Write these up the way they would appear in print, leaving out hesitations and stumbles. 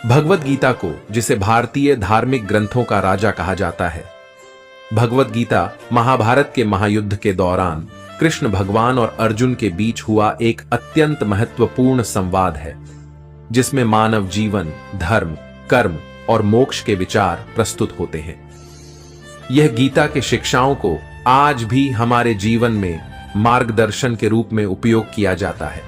भगवत गीता को, जिसे भारतीय धार्मिक ग्रंथों का राजा कहा जाता है, भगवत गीता महाभारत के महायुद्ध के दौरान कृष्ण भगवान और अर्जुन के बीच हुआ एक अत्यंत महत्वपूर्ण संवाद है, जिसमें मानव जीवन, धर्म, कर्म और मोक्ष के विचार प्रस्तुत होते हैं। यह गीता के शिक्षाओं को आज भी हमारे जीवन में मार्गदर्शन के रूप में उपयोग किया जाता है।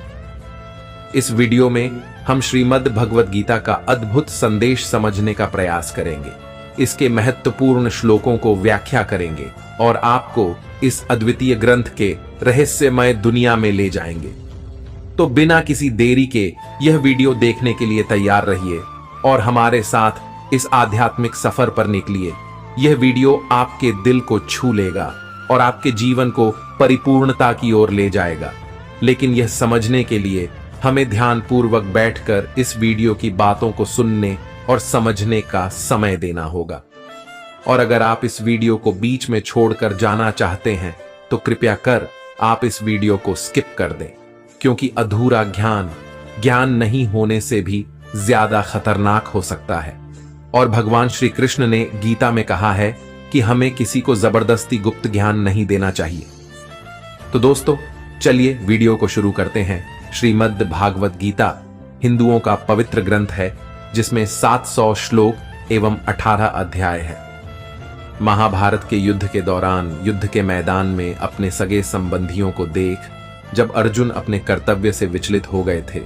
इस वीडियो में हम श्रीमद् भगवत गीता का अद्भुत संदेश समझने का प्रयास करेंगे, इसके महत्वपूर्ण श्लोकों को व्याख्या करेंगे और आपको इस अद्वितीय ग्रंथ के रहस्यमय दुनिया में ले जाएंगे। तो बिना किसी देरी के यह वीडियो देखने के लिए तैयार रहिए और हमारे साथ इस आध्यात्मिक सफर पर निकलिए। यह वीडियो आपके दिल को छू लेगा और आपके जीवन को परिपूर्णता की ओर ले जाएगा। लेकिन यह समझने के लिए हमें ध्यानपूर्वक बैठकर इस वीडियो की बातों को सुनने और समझने का समय देना होगा। और अगर आप इस वीडियो को बीच में छोड़कर जाना चाहते हैं तो कृपया कर आप इस वीडियो को स्किप कर दें, क्योंकि अधूरा ज्ञान नहीं होने से भी ज्यादा खतरनाक हो सकता है। और भगवान श्री कृष्ण ने गीता में कहा है कि हमें किसी को जबरदस्ती गुप्त ज्ञान नहीं देना चाहिए। तो दोस्तों, चलिए वीडियो को शुरू करते हैं। श्रीमद् भागवत गीता हिंदुओं का पवित्र ग्रंथ है, जिसमें 700 श्लोक एवं 18 अध्याय है। महाभारत के युद्ध के दौरान युद्ध के मैदान में अपने सगे संबंधियों को देख जब अर्जुन अपने कर्तव्य से विचलित हो गए थे,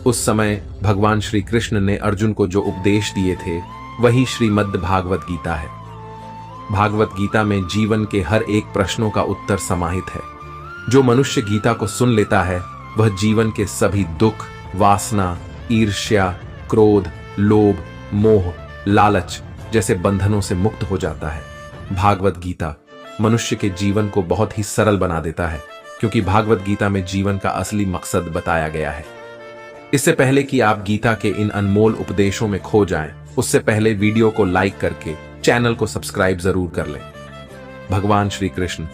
उस समय भगवान श्री कृष्ण ने अर्जुन को जो उपदेश दिए थे वही श्रीमद् भागवत गीता है। भागवत गीता में जीवन के हर एक प्रश्नों का उत्तर समाहित है। जो मनुष्य गीता को सुन लेता है वह जीवन के सभी दुख, वासना, ईर्ष्या, क्रोध, लोभ, मोह, लालच जैसे बंधनों से मुक्त हो जाता है। भागवत गीता मनुष्य के जीवन को बहुत ही सरल बना देता है, क्योंकि भागवत गीता में जीवन का असली मकसद बताया गया है। इससे पहले कि आप गीता के इन अनमोल उपदेशों में खो जाएं, उससे पहले वीडियो को लाइक करके चैनल को सब्सक्राइब जरूर कर लें। भगवान श्री कृष्ण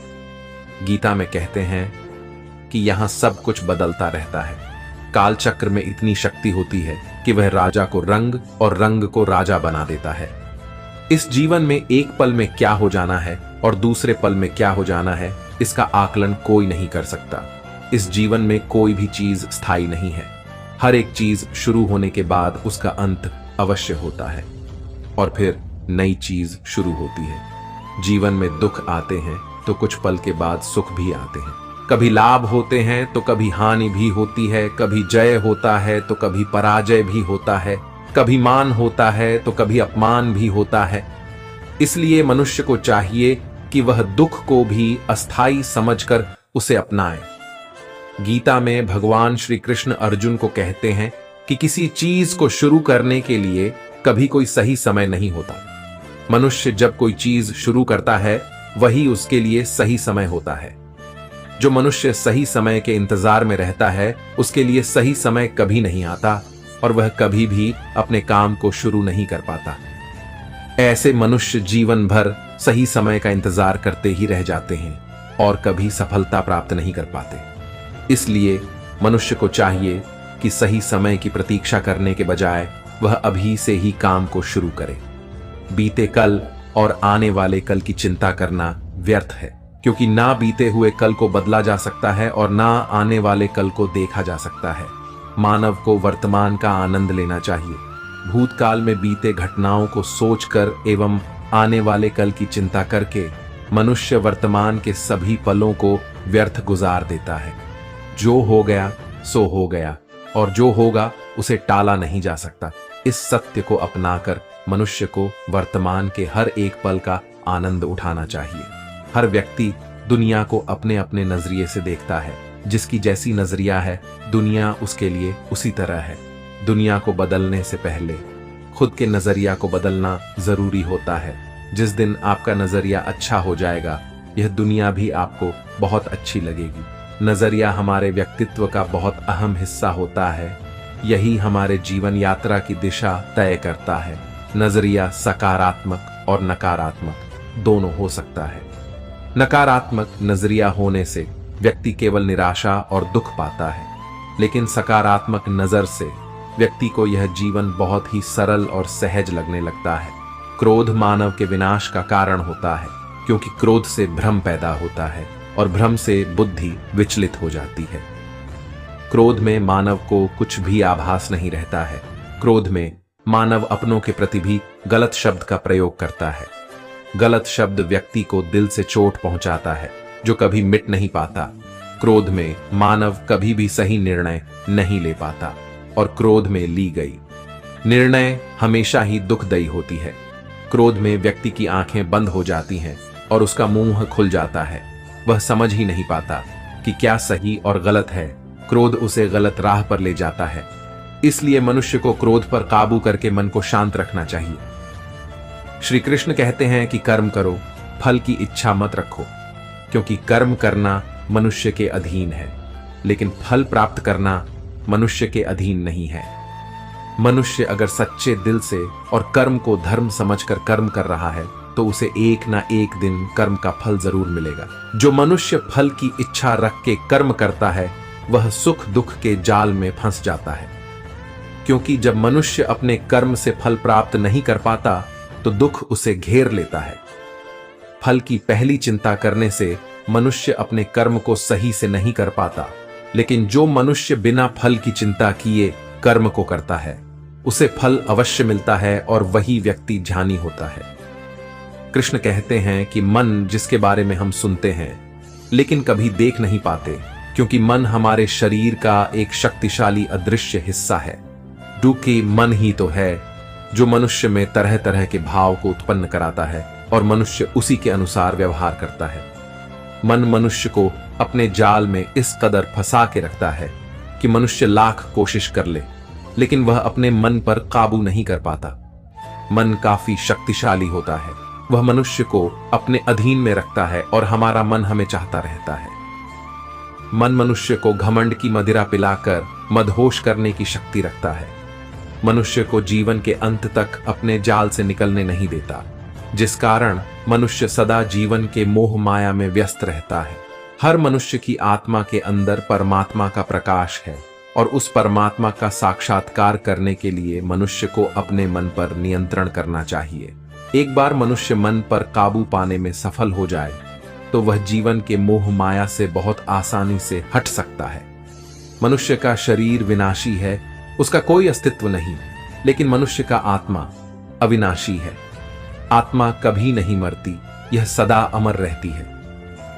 गीता में कहते हैं कि यहां सब कुछ बदलता रहता है। काल चक्र में इतनी शक्ति होती है कि वह राजा को रंग और रंग को राजा बना देता है। इस जीवन में एक पल में क्या हो जाना है और दूसरे पल में क्या हो जाना है, इसका आकलन कोई नहीं कर सकता। इस जीवन में कोई भी चीज स्थायी नहीं है। हर एक चीज शुरू होने के बाद उसका अंत अवश्य होता है और फिर नई चीज शुरू होती है। जीवन में दुख आते हैं तो कुछ पल के बाद सुख भी आते हैं। कभी लाभ होते हैं तो कभी हानि भी होती है, कभी जय होता है तो कभी पराजय भी होता है, कभी मान होता है तो कभी अपमान भी होता है। इसलिए मनुष्य को चाहिए कि वह दुख को भी अस्थाई समझकर उसे अपनाए। गीता में भगवान श्री कृष्ण अर्जुन को कहते हैं कि किसी चीज को शुरू करने के लिए कभी कोई सही समय नहीं होता। मनुष्य जब कोई चीज शुरू करता है वही उसके लिए सही समय होता है। जो मनुष्य सही समय के इंतजार में रहता है उसके लिए सही समय कभी नहीं आता और वह कभी भी अपने काम को शुरू नहीं कर पाता। ऐसे मनुष्य जीवन भर सही समय का इंतजार करते ही रह जाते हैं और कभी सफलता प्राप्त नहीं कर पाते। इसलिए मनुष्य को चाहिए कि सही समय की प्रतीक्षा करने के बजाय वह अभी से ही काम को शुरू करे। बीते कल और आने वाले कल की चिंता करना व्यर्थ है, क्योंकि ना बीते हुए कल को बदला जा सकता है और ना आने वाले कल को देखा जा सकता है। मानव को वर्तमान का आनंद लेना चाहिए। भूतकाल में बीते घटनाओं को सोचकर एवं आने वाले कल की चिंता करके मनुष्य वर्तमान के सभी पलों को व्यर्थ गुजार देता है। जो हो गया सो हो गया और जो होगा उसे टाला नहीं जा सकता। इस सत्य को अपनाकर मनुष्य को वर्तमान के हर एक पल का आनंद उठाना चाहिए। हर व्यक्ति दुनिया को अपने अपने नजरिए से देखता है। जिसकी जैसी नजरिया है दुनिया उसके लिए उसी तरह है। दुनिया को बदलने से पहले खुद के नजरिया को बदलना जरूरी होता है। जिस दिन आपका नजरिया अच्छा हो जाएगा, यह दुनिया भी आपको बहुत अच्छी लगेगी। नजरिया हमारे व्यक्तित्व का बहुत अहम हिस्सा होता है। यही हमारे जीवन यात्रा की दिशा तय करता है। नजरिया सकारात्मक और नकारात्मक दोनों हो सकता है। नकारात्मक नजरिया होने से व्यक्ति केवल निराशा और दुख पाता है, लेकिन सकारात्मक नजर से व्यक्ति को यह जीवन बहुत ही सरल और सहज लगने लगता है। क्रोध मानव के विनाश का कारण होता है, क्योंकि क्रोध से भ्रम पैदा होता है और भ्रम से बुद्धि विचलित हो जाती है। क्रोध में मानव को कुछ भी आभास नहीं रहता है। क्रोध में मानव अपनों के प्रति भी गलत शब्द का प्रयोग करता है। गलत शब्द व्यक्ति को दिल से चोट पहुंचाता है, जो कभी मिट नहीं पाता। क्रोध में मानव कभी भी सही निर्णय नहीं ले पाता और क्रोध में ली गई निर्णय हमेशा ही दुखदायी होती है। क्रोध में व्यक्ति की आंखें बंद हो जाती हैं और उसका मुंह खुल जाता है। वह समझ ही नहीं पाता कि क्या सही और गलत है। क्रोध उसे गलत राह पर ले जाता है। इसलिए मनुष्य को क्रोध पर काबू करके मन को शांत रखना चाहिए। श्री कृष्ण कहते हैं कि कर्म करो, फल की इच्छा मत रखो, क्योंकि कर्म करना मनुष्य के अधीन है, लेकिन फल प्राप्त करना मनुष्य के अधीन नहीं है। मनुष्य अगर सच्चे दिल से और कर्म को धर्म समझकर कर्म कर रहा है तो उसे एक ना एक दिन कर्म का फल जरूर मिलेगा। जो मनुष्य फल की इच्छा रख के कर्म करता है वह सुख दुख के जाल में फंस जाता है, क्योंकि जब मनुष्य अपने कर्म से फल प्राप्त नहीं कर पाता तो दुख उसे घेर लेता है। फल की पहली चिंता करने से मनुष्य अपने कर्म को सही से नहीं कर पाता, लेकिन जो मनुष्य बिना फल की चिंता किए कर्म को करता है उसे फल अवश्य मिलता है और वही व्यक्ति ज्ञानी होता है। कृष्ण कहते हैं कि मन जिसके बारे में हम सुनते हैं लेकिन कभी देख नहीं पाते, क्योंकि मन हमारे शरीर का एक शक्तिशाली अदृश्य हिस्सा है। क्योंकि मन ही तो है जो मनुष्य में तरह तरह के भाव को उत्पन्न कराता है और मनुष्य उसी के अनुसार व्यवहार करता है। मन मनुष्य को अपने जाल में इस कदर फंसा के रखता है कि मनुष्य लाख कोशिश कर ले, लेकिन वह अपने मन पर काबू नहीं कर पाता। मन काफी शक्तिशाली होता है, वह मनुष्य को अपने अधीन में रखता है और हमारा मन हमें चाहता रहता है। मन मनुष्य को घमंड की मदिरा पिलाकर मदहोश करने की शक्ति रखता है। मनुष्य को जीवन के अंत तक अपने जाल से निकलने नहीं देता, जिस कारण मनुष्य सदा जीवन के मोह माया में व्यस्त रहता है। हर मनुष्य की आत्मा के अंदर परमात्मा का प्रकाश है और उस परमात्मा का साक्षात्कार करने के लिए मनुष्य को अपने मन पर नियंत्रण करना चाहिए। एक बार मनुष्य मन पर काबू पाने में सफल हो जाए तो वह जीवन के मोह माया से बहुत आसानी से हट सकता है। मनुष्य का शरीर विनाशी है, उसका कोई अस्तित्व नहीं, लेकिन मनुष्य का आत्मा अविनाशी है। आत्मा कभी नहीं मरती, यह सदा अमर रहती है।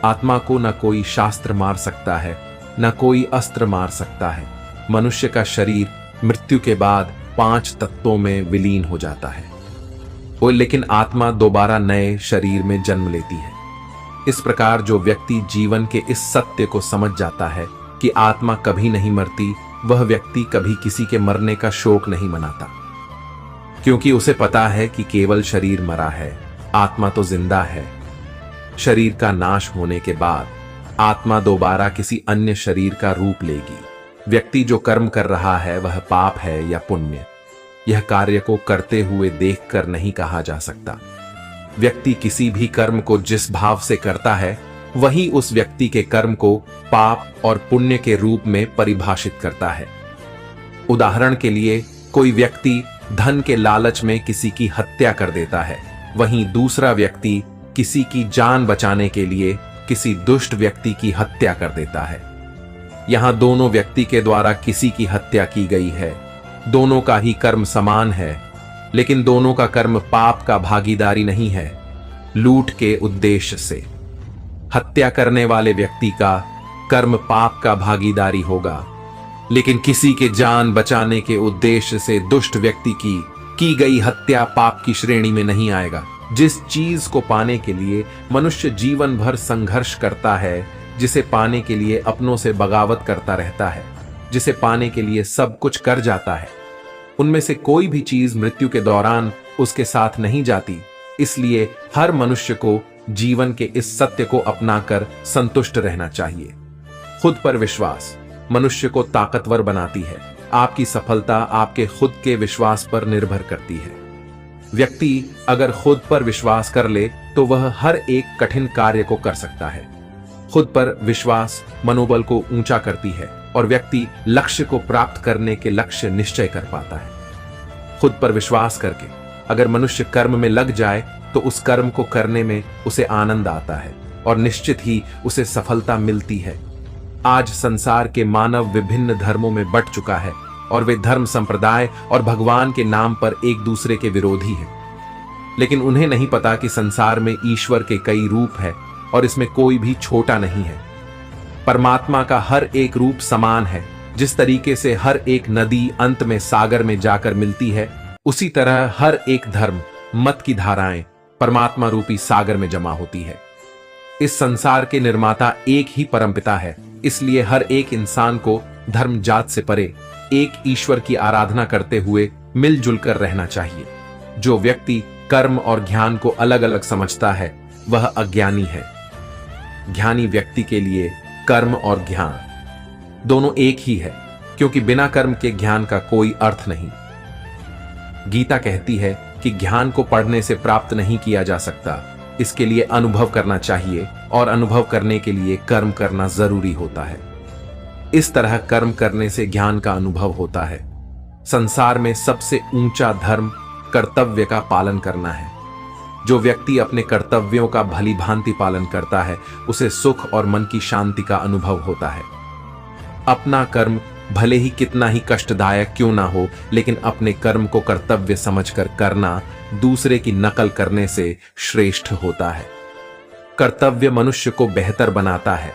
आत्मा को न कोई शास्त्र मार सकता है, न कोई अस्त्र मार सकता है। मनुष्य का शरीर मृत्यु के बाद 5 तत्वों में विलीन हो जाता है, लेकिन आत्मा दोबारा नए शरीर में जन्म लेती है। इस प्रकार जो व्यक्ति जीवन के इस सत्य को समझ जाता है कि आत्मा कभी नहीं मरती, वह व्यक्ति कभी किसी के मरने का शोक नहीं मनाता, क्योंकि उसे पता है कि केवल शरीर मरा है, आत्मा तो जिंदा है। शरीर का नाश होने के बाद आत्मा दोबारा किसी अन्य शरीर का रूप लेगी। व्यक्ति जो कर्म कर रहा है वह पाप है या पुण्य, यह कार्य को करते हुए देखकर नहीं कहा जा सकता। व्यक्ति किसी भी कर्म को जिस भाव से करता है वही उस व्यक्ति के कर्म को पाप और पुण्य के रूप में परिभाषित करता है। उदाहरण के लिए, कोई व्यक्ति धन के लालच में किसी की हत्या कर देता है, वहीं दूसरा व्यक्ति किसी की जान बचाने के लिए किसी दुष्ट व्यक्ति की हत्या कर देता है। यहां दोनों व्यक्ति के द्वारा किसी की हत्या की गई है, दोनों का ही कर्म समान है, लेकिन दोनों का कर्म पाप का भागीदारी नहीं है, लूट के उद्देश्य से। हत्या करने वाले व्यक्ति का कर्म पाप का भागीदारी होगा, लेकिन किसी के जान बचाने के उद्देश्य से दुष्ट व्यक्ति की गई हत्या पाप की श्रेणी में नहीं आएगा। जिस चीज को पाने के लिए मनुष्य जीवन भर संघर्ष करता है, जिसे पाने के लिए अपनों से बगावत करता रहता है, जिसे पाने के लिए सब कुछ कर जाता है, उनमें से कोई भी चीज मृत्यु के दौरान उसके साथ नहीं जाती। इसलिए हर मनुष्य को जीवन के इस सत्य को अपनाकर संतुष्ट रहना चाहिए। खुद पर विश्वास मनुष्य को ताकतवर बनाती है। आपकी सफलता आपके खुद के विश्वास पर निर्भर करती है। व्यक्ति अगर खुद पर विश्वास कर ले तो वह हर एक कठिन कार्य को कर सकता है। खुद पर विश्वास मनोबल को ऊंचा करती है और व्यक्ति लक्ष्य को प्राप्त करने के लक्ष्य निश्चय कर पाता है। खुद पर विश्वास करके अगर मनुष्य कर्म में लग जाए तो उस कर्म को करने में उसे आनंद आता है और निश्चित ही उसे सफलता मिलती है। आज संसार के मानव विभिन्न धर्मों में बंट चुका है और वे धर्म संप्रदाय और भगवान के नाम पर एक दूसरे के विरोधी हैं। लेकिन उन्हें नहीं पता कि संसार में ईश्वर के कई रूप है और इसमें कोई भी छोटा नहीं है। परमात्मा का हर एक रूप समान है। जिस तरीके से हर एक नदी अंत में सागर में जाकर मिलती है, उसी तरह हर एक धर्म मत की धाराएं परमात्मा रूपी सागर में जमा होती है। इस संसार के निर्माता एक ही परमपिता है, इसलिए हर एक इंसान को धर्म जात से परे एक ईश्वर की आराधना करते हुए मिलजुल कर रहना चाहिए। जो व्यक्ति कर्म और ज्ञान को अलग अलग समझता है वह अज्ञानी है। ज्ञानी व्यक्ति के लिए कर्म और ज्ञान दोनों एक ही है, क्योंकि बिना कर्म के ज्ञान का कोई अर्थ नहीं। गीता कहती है कि ज्ञान को पढ़ने से प्राप्त नहीं किया जा सकता, इसके लिए अनुभव करना चाहिए और अनुभव करने के लिए कर्म करना जरूरी होता है। इस तरह कर्म करने से ज्ञान का अनुभव होता है। संसार में सबसे ऊंचा धर्म कर्तव्य का पालन करना है। जो व्यक्ति अपने कर्तव्यों का भली भांति पालन करता है उसे सुख और मन की शांति का अनुभव होता है। अपना कर्म भले ही कितना ही कष्टदायक क्यों ना हो, लेकिन अपने कर्म को कर्तव्य समझकर करना दूसरे की नकल करने से श्रेष्ठ होता है। कर्तव्य मनुष्य को बेहतर बनाता है।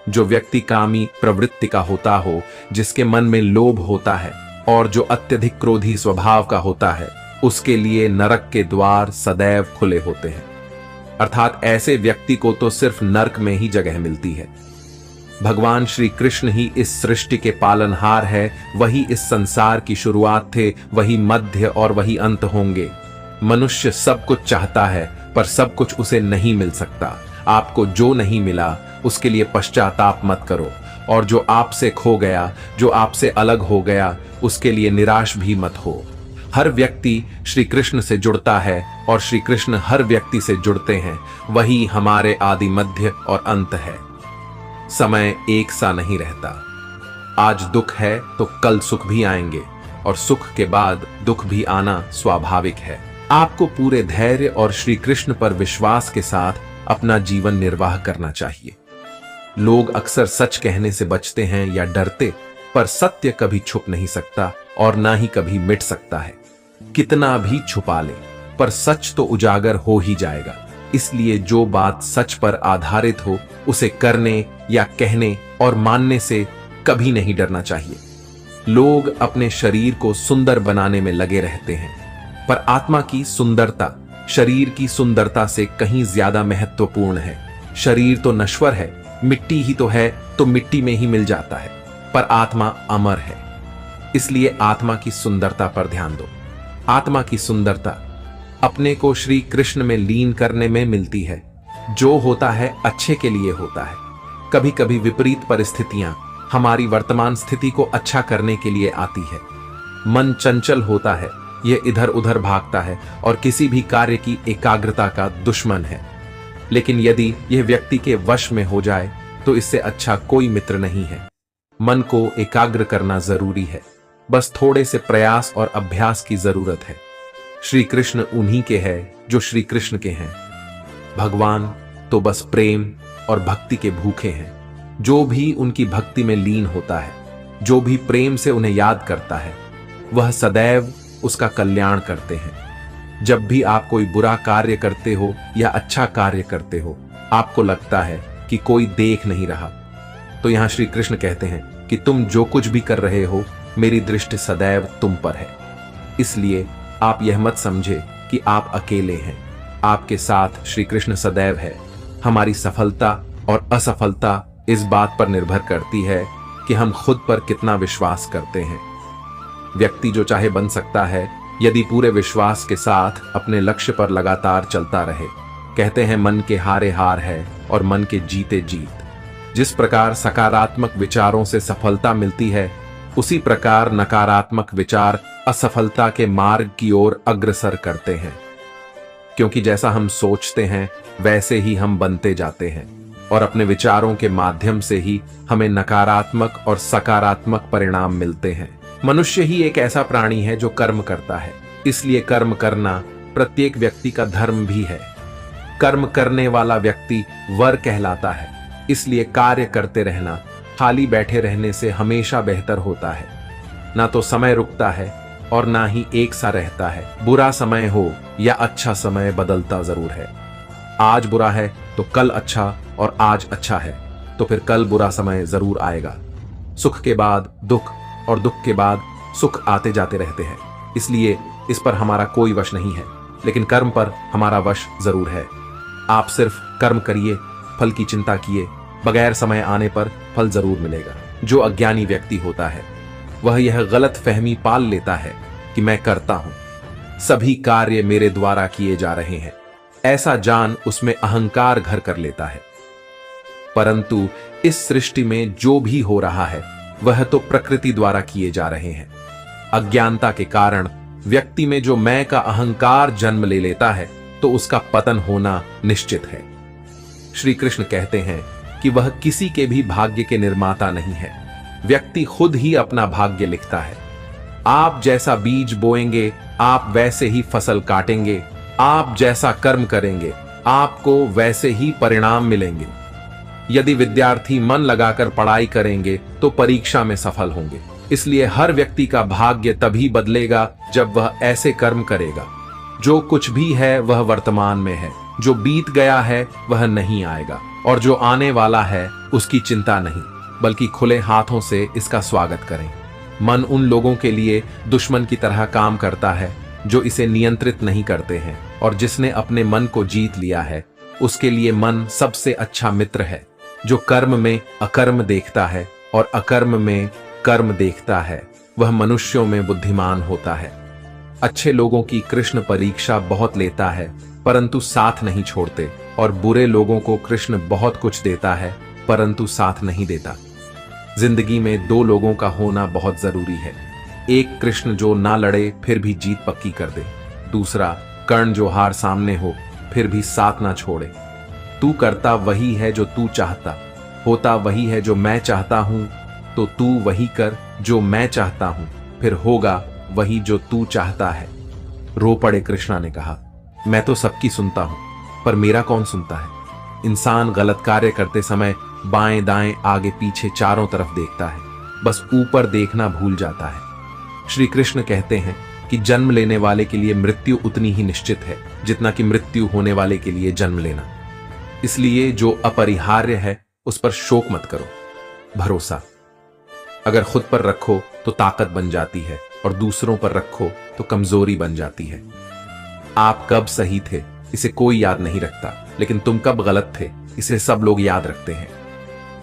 जो व्यक्ति कामी प्रवृत्ति का होता हो, जिसके मन में लोभ होता है और जो अत्यधिक क्रोधी स्वभाव का होता है, उसके लिए नरक के द्वार सदैव खुले होते हैं। अर्थात ऐसे व्यक्ति को तो सिर्फ नरक में ही जगह मिलती है। भगवान श्री कृष्ण ही इस सृष्टि के पालनहार है। वही इस संसार की शुरुआत थे, वही मध्य और वही अंत होंगे। मनुष्य सब कुछ चाहता है पर सब कुछ उसे नहीं मिल सकता। आपको जो नहीं मिला उसके लिए पश्चाताप मत करो, और जो आपसे खो गया, जो आपसे अलग हो गया, उसके लिए निराश भी मत हो। हर व्यक्ति श्री कृष्ण से जुड़ता है और श्री कृष्ण हर व्यक्ति से जुड़ते हैं। वही हमारे आदि मध्य और अंत है। समय एक सा नहीं रहता। आज दुख है तो कल सुख भी आएंगे और सुख के बाद दुख भी आना स्वाभाविक है। आपको पूरे धैर्य और श्री कृष्ण पर विश्वास के साथ अपना जीवन निर्वाह करना चाहिए। लोग अक्सर सच कहने से बचते हैं या डरते, पर सत्य कभी छुप नहीं सकता और ना ही कभी मिट सकता है। कितना भी छुपा ले पर सच तो उजागर हो ही जाएगा। इसलिए जो बात सच पर आधारित हो उसे करने या कहने और मानने से कभी नहीं डरना चाहिए। लोग अपने शरीर को सुंदर बनाने में लगे रहते हैं, पर आत्मा की सुंदरता शरीर की सुंदरता से कहीं ज्यादा महत्वपूर्ण है। शरीर तो नश्वर है, मिट्टी ही तो है, तो मिट्टी में ही मिल जाता है, पर आत्मा अमर है। इसलिए आत्मा की सुंदरता पर ध्यान दो। आत्मा की सुंदरता अपने को श्री कृष्ण में लीन करने में मिलती है। जो होता है अच्छे के लिए होता है। कभी कभी विपरीत परिस्थितियां हमारी वर्तमान स्थिति को अच्छा करने के लिए आती है। मन चंचल होता है, यह इधर उधर भागता है और किसी भी कार्य की एकाग्रता का दुश्मन है। लेकिन यदि यह व्यक्ति के वश में हो जाए तो इससे अच्छा कोई मित्र नहीं है। मन को एकाग्र करना जरूरी है, बस थोड़े से प्रयास और अभ्यास की जरूरत है। श्री कृष्ण उन्हीं के हैं जो श्री कृष्ण के हैं। भगवान तो बस प्रेम और भक्ति के भूखे हैं। जो भी उनकी भक्ति में लीन होता है, जो भी प्रेम से उन्हें याद करता है, वह सदैव उसका कल्याण करते हैं। जब भी आप कोई बुरा कार्य करते हो या अच्छा कार्य करते हो, आपको लगता है कि कोई देख नहीं रहा, तो यहां श्री कृष्ण कहते हैं कि तुम जो कुछ भी कर रहे हो, मेरी दृष्टि सदैव तुम पर है। इसलिए आप यह मत समझे कि आप अकेले हैं। आपके साथ श्री कृष्ण सदैव है। हमारी सफलता और असफलता इस बात पर निर्भर करती है कि हम खुद पर कितना विश्वास करते हैं। व्यक्ति जो चाहे बन सकता है यदि पूरे विश्वास के साथ अपने लक्ष्य पर लगातार चलता रहे। कहते हैं मन के हारे हार है और मन के जीते जीत। जिस प्रकार सकारात्मक विचारों से सफलता मिलती है, उसी प्रकार नकारात्मक विचार असफलता के मार्ग की ओर अग्रसर करते हैं। क्योंकि जैसा हम सोचते हैं वैसे ही हम बनते जाते हैं। और अपने विचारों के माध्यम से ही हमें नकारात्मक और सकारात्मक परिणाम मिलते हैं। मनुष्य ही एक ऐसा प्राणी है जो कर्म करता है, इसलिए कर्म करना प्रत्येक व्यक्ति का धर्म भी है। कर्म करने वाला व्यक्ति वर कहलाता है, इसलिए कार्य करते रहना खाली बैठे रहने से हमेशा बेहतर होता है। ना तो समय रुकता है और ना ही एक सा रहता है। बुरा समय हो या अच्छा समय बदलता जरूर है। आज बुरा है तो कल अच्छा, और आज अच्छा है तो फिर कल बुरा समय जरूर आएगा। सुख के बाद दुख और दुख के बाद सुख आते जाते रहते हैं, इसलिए इस पर हमारा कोई वश नहीं है, लेकिन कर्म पर हमारा वश जरूर है। आप सिर्फ कर्म करिए, फल की चिंता किए बगैर समय आने पर फल जरूर मिलेगा। जो अज्ञानी व्यक्ति होता है वह यह गलत फहमी पाल लेता है कि मैं करता हूं, सभी कार्य मेरे द्वारा किए जा रहे हैं, ऐसा जान उसमें अहंकार घर कर लेता है। परंतु इस सृष्टि में जो भी हो रहा है वह तो प्रकृति द्वारा किए जा रहे हैं। अज्ञानता के कारण व्यक्ति में जो मैं का अहंकार जन्म ले लेता है तो उसका पतन होना निश्चित है। श्री कृष्ण कहते हैं कि वह किसी के भी भाग्य के निर्माता नहीं है, व्यक्ति खुद ही अपना भाग्य लिखता है। आप जैसा बीज बोएंगे आप वैसे ही फसल काटेंगे, आप जैसा कर्म करेंगे आपको वैसे ही परिणाम मिलेंगे। यदि विद्यार्थी मन लगाकर पढ़ाई करेंगे तो परीक्षा में सफल होंगे। इसलिए हर व्यक्ति का भाग्य तभी बदलेगा जब वह ऐसे कर्म करेगा। जो कुछ भी है वह वर्तमान में है, जो बीत गया है वह नहीं आएगा, और जो आने वाला है उसकी चिंता नहीं, बल्कि खुले हाथों से इसका स्वागत करें। मन उन लोगों के लिए दुश्मन की तरह काम करता है जो इसे नियंत्रित नहीं करते हैं, और जिसने अपने मन को जीत लिया है उसके लिए मन सबसे अच्छा मित्र है। जो कर्म में अकर्म देखता है और अकर्म में कर्म देखता है वह मनुष्यों में बुद्धिमान होता है। अच्छे लोगों की कृष्ण परीक्षा बहुत लेता है परंतु साथ नहीं छोड़ते, और बुरे लोगों को कृष्ण बहुत कुछ देता है परंतु साथ नहीं देता। जिंदगी में दो लोगों का होना बहुत जरूरी है। एक कृष्ण जो ना लड़े फिर भी जीत पक्की कर दे, दूसरा कर्ण जो हार सामने हो फिर भी साथ ना छोड़े। तू करता वही है जो तू चाहता, होता वही है जो मैं चाहता हूं, तो तू वही कर जो मैं चाहता हूं, फिर होगा वही जो तू चाहता है। रो पड़े कृष्णा ने कहा, मैं तो सबकी सुनता हूं पर मेरा कौन सुनता है। इंसान गलत कार्य करते समय बाएं दाएं आगे पीछे चारों तरफ देखता है, बस ऊपर देखना भूल जाता है। श्री कृष्ण कहते हैं कि जन्म लेने वाले के लिए मृत्यु उतनी ही निश्चित है जितना कि मृत्यु होने वाले के लिए जन्म लेना। इसलिए जो अपरिहार्य है उस पर शोक मत करो। भरोसा अगर खुद पर रखो तो ताकत बन जाती है, और दूसरों पर रखो तो कमजोरी बन जाती है। आप कब सही थे इसे कोई याद नहीं रखता, लेकिन तुम कब गलत थे इसे सब लोग याद रखते हैं।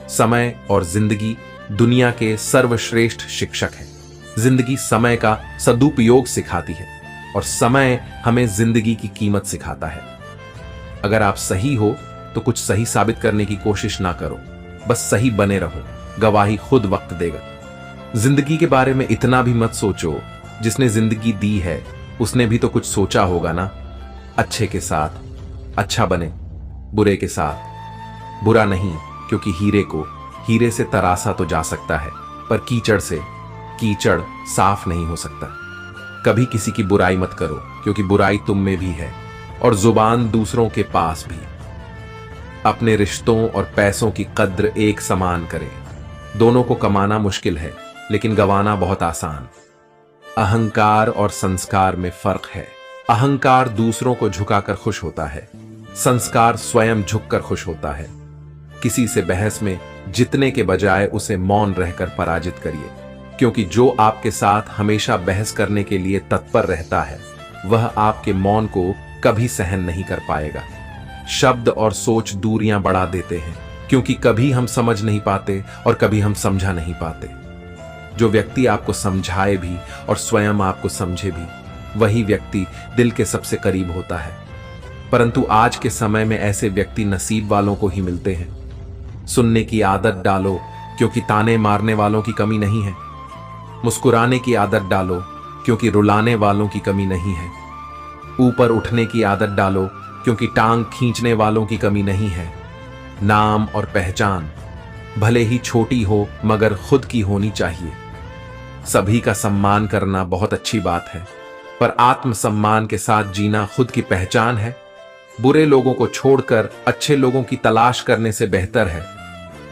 समय और जिंदगी दुनिया के सर्वश्रेष्ठ शिक्षक है। जिंदगी समय का सदुपयोग सिखाती है और समय हमें जिंदगी की कीमत सिखाता है। अगर आप सही हो तो कुछ सही साबित करने की कोशिश ना करो, बस सही बने रहो, गवाही खुद वक्त देगा। जिंदगी के बारे में इतना भी मत सोचो, जिसने जिंदगी दी है उसने भी तो कुछ सोचा होगा ना। अच्छे के साथ अच्छा बने, बुरे के साथ बुरा नहीं, क्योंकि हीरे को हीरे से तरासा तो जा सकता है पर कीचड़ से कीचड़ साफ नहीं हो सकता। कभी किसी की बुराई मत करो, क्योंकि बुराई तुम में भी है और जुबान दूसरों के पास भी। अपने रिश्तों और पैसों की कद्र एक समान करें। दोनों को कमाना मुश्किल है लेकिन गंवाना बहुत आसान। अहंकार और संस्कार में फर्क है। अहंकार दूसरों को झुकाकर खुश होता है, संस्कार स्वयं झुककर खुश होता है। किसी से बहस में जितने के बजाय उसे मौन रहकर पराजित करिए, क्योंकि जो आपके साथ हमेशा बहस करने के लिए तत्पर रहता है वह आपके मौन को कभी सहन नहीं कर पाएगा। शब्द और सोच दूरियां बढ़ा देते हैं, क्योंकि कभी हम समझ नहीं पाते और कभी हम समझा नहीं पाते। जो व्यक्ति आपको समझाए भी और स्वयं आपको समझे भी, वही व्यक्ति दिल के सबसे करीब होता है। परंतु आज के समय में ऐसे व्यक्ति नसीब वालों को ही मिलते हैं। सुनने की आदत डालो, क्योंकि ताने मारने वालों की कमी नहीं है। मुस्कुराने की आदत डालो, क्योंकि रुलाने वालों की कमी नहीं है। ऊपर उठने की आदत डालो, क्योंकि टांग खींचने वालों की कमी नहीं है। नाम और पहचान भले ही छोटी हो मगर खुद की होनी चाहिए। सभी का सम्मान करना बहुत अच्छी बात है, पर आत्मसम्मान के साथ जीना खुद की पहचान है। बुरे लोगों को छोड़कर अच्छे लोगों की तलाश करने से बेहतर है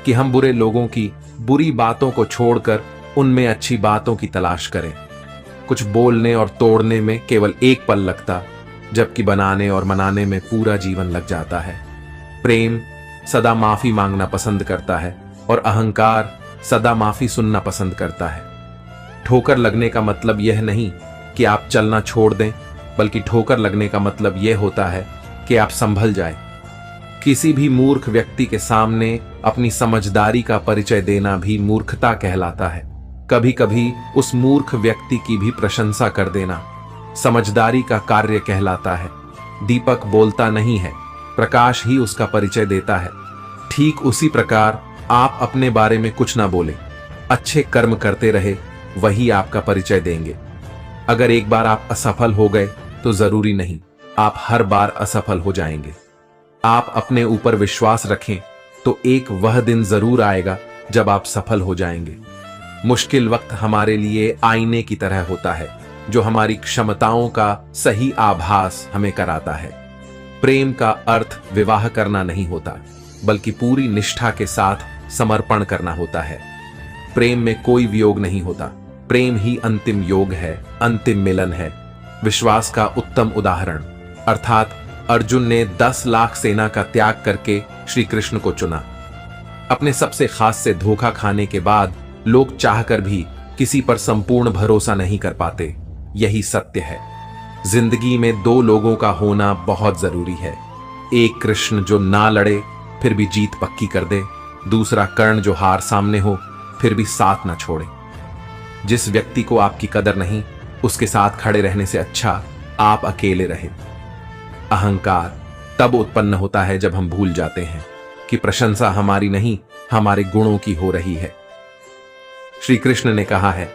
कि हम बुरे लोगों की बुरी बातों को छोड़कर उनमें अच्छी बातों की तलाश करें। कुछ बोलने और तोड़ने में केवल एक पल लगता, जबकि बनाने और मनाने में पूरा जीवन लग जाता है। प्रेम सदा माफी मांगना पसंद करता है और अहंकार सदा माफी सुनना पसंद करता है। ठोकर लगने का मतलब यह नहीं कि आप चलना छोड़ दें, बल्कि ठोकर लगने का मतलब यह होता है कि आप संभल जाएं। किसी भी मूर्ख व्यक्ति के सामने अपनी समझदारी का परिचय देना भी मूर्खता कहलाता है। कभी कभी उस मूर्ख व्यक्ति की भी प्रशंसा कर देना समझदारी का कार्य कहलाता है। दीपक बोलता नहीं है, प्रकाश ही उसका परिचय देता है। ठीक उसी प्रकार आप अपने बारे में कुछ ना बोलें, अच्छे कर्म करते रहे, वही आपका परिचय देंगे। अगर एक बार आप असफल हो गए तो जरूरी नहीं आप हर बार असफल हो जाएंगे। आप अपने ऊपर विश्वास रखें तो एक वह दिन जरूर आएगा जब आप सफल हो जाएंगे। मुश्किल वक्त हमारे लिए आईने की तरह होता है, जो हमारी क्षमताओं का सही आभास हमें कराता है। प्रेम का अर्थ विवाह करना नहीं होता, बल्कि पूरी निष्ठा के साथ समर्पण करना होता है। प्रेम में कोई वियोग नहीं होता, प्रेम ही अंतिम योग है, अंतिम मिलन है। विश्वास का उत्तम उदाहरण अर्थात अर्जुन ने 10 लाख सेना का त्याग करके श्री कृष्ण को चुना। अपने सबसे खास से धोखा खाने के बाद लोग चाहकर भी किसी पर संपूर्ण भरोसा नहीं कर पाते। यही सत्य है। जिंदगी में 2 लोगों का होना बहुत जरूरी है। एक कृष्ण जो ना लड़े फिर भी जीत पक्की कर दे, दूसरा कर्ण जो हार सामने हो फिर भी साथ ना छोड़े। जिस व्यक्ति को आपकी कदर नहीं, उसके साथ खड़े रहने से अच्छा आप अकेले रहे। अहंकार तब उत्पन्न होता है जब हम भूल जाते हैं कि प्रशंसा हमारी नहीं, हमारे गुणों की हो रही है। श्री कृष्ण ने कहा है,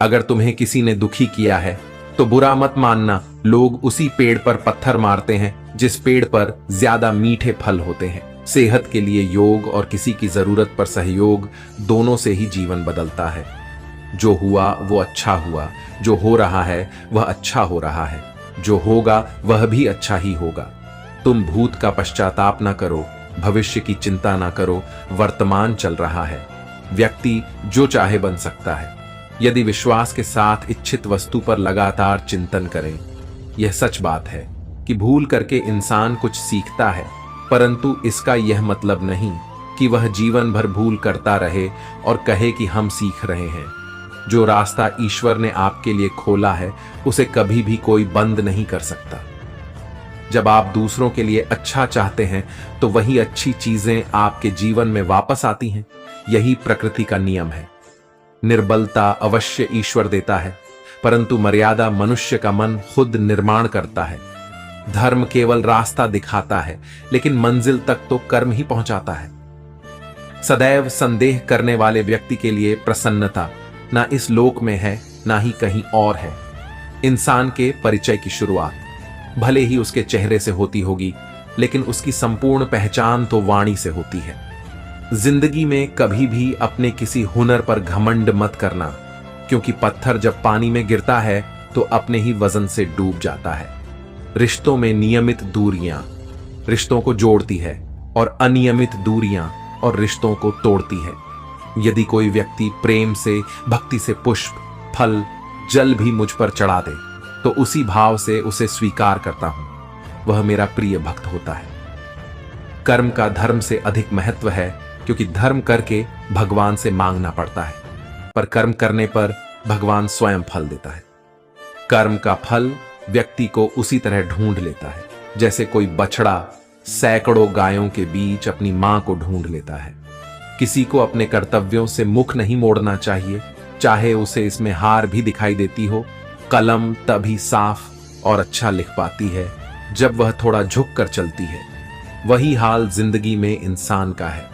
अगर तुम्हें किसी ने दुखी किया है तो बुरा मत मानना। लोग उसी पेड़ पर पत्थर मारते हैं जिस पेड़ पर ज्यादा मीठे फल होते हैं। सेहत के लिए योग और किसी की जरूरत पर सहयोग, दोनों से ही जीवन बदलता है। जो हुआ वो अच्छा हुआ, जो हो रहा है वह अच्छा हो रहा है, जो होगा वह भी अच्छा ही होगा। तुम भूत का पश्चाताप ना करो, भविष्य की चिंता ना करो, वर्तमान चल रहा है। व्यक्ति जो चाहे बन सकता है यदि विश्वास के साथ इच्छित वस्तु पर लगातार चिंतन करें। यह सच बात है कि भूल करके इंसान कुछ सीखता है, परंतु इसका यह मतलब नहीं कि वह जीवन भर भूल करता रहे और कहे कि हम सीख रहे हैं। जो रास्ता ईश्वर ने आपके लिए खोला है उसे कभी भी कोई बंद नहीं कर सकता। जब आप दूसरों के लिए अच्छा चाहते हैं तो वही अच्छी चीजें आपके जीवन में वापस आती हैं। यही प्रकृति का नियम है। निर्बलता अवश्य ईश्वर देता है, परंतु मर्यादा मनुष्य का मन खुद निर्माण करता है। धर्म केवल रास्ता दिखाता है, लेकिन मंजिल तक तो कर्म ही पहुंचाता है। सदैव संदेह करने वाले व्यक्ति के लिए प्रसन्नता ना इस लोक में है ना ही कहीं और है। इंसान के परिचय की शुरुआत भले ही उसके चेहरे से होती होगी, लेकिन उसकी संपूर्ण पहचान तो वाणी से होती है। जिंदगी में कभी भी अपने किसी हुनर पर घमंड मत करना, क्योंकि पत्थर जब पानी में गिरता है तो अपने ही वजन से डूब जाता है। रिश्तों में नियमित दूरियां रिश्तों को जोड़ती है और अनियमित दूरियां और रिश्तों को तोड़ती है। यदि कोई व्यक्ति प्रेम से, भक्ति से पुष्प, फल, जल भी मुझ पर चढ़ा दे तो उसी भाव से उसे स्वीकार करता हूं। वह मेरा प्रिय भक्त होता है। कर्म का धर्म से अधिक महत्व है, क्योंकि धर्म करके भगवान से मांगना पड़ता है, पर कर्म करने पर भगवान स्वयं फल देता है। कर्म का फल व्यक्ति को उसी तरह ढूंढ लेता है जैसे कोई बछड़ा सैकड़ों गायों के बीच अपनी मां को ढूंढ लेता है। किसी को अपने कर्तव्यों से मुख नहीं मोड़ना चाहिए, चाहे उसे इसमें हार भी दिखाई देती हो। कलम तभी साफ और अच्छा लिख पाती है जब वह थोड़ा झुक कर चलती है। वही हाल जिंदगी में इंसान का है।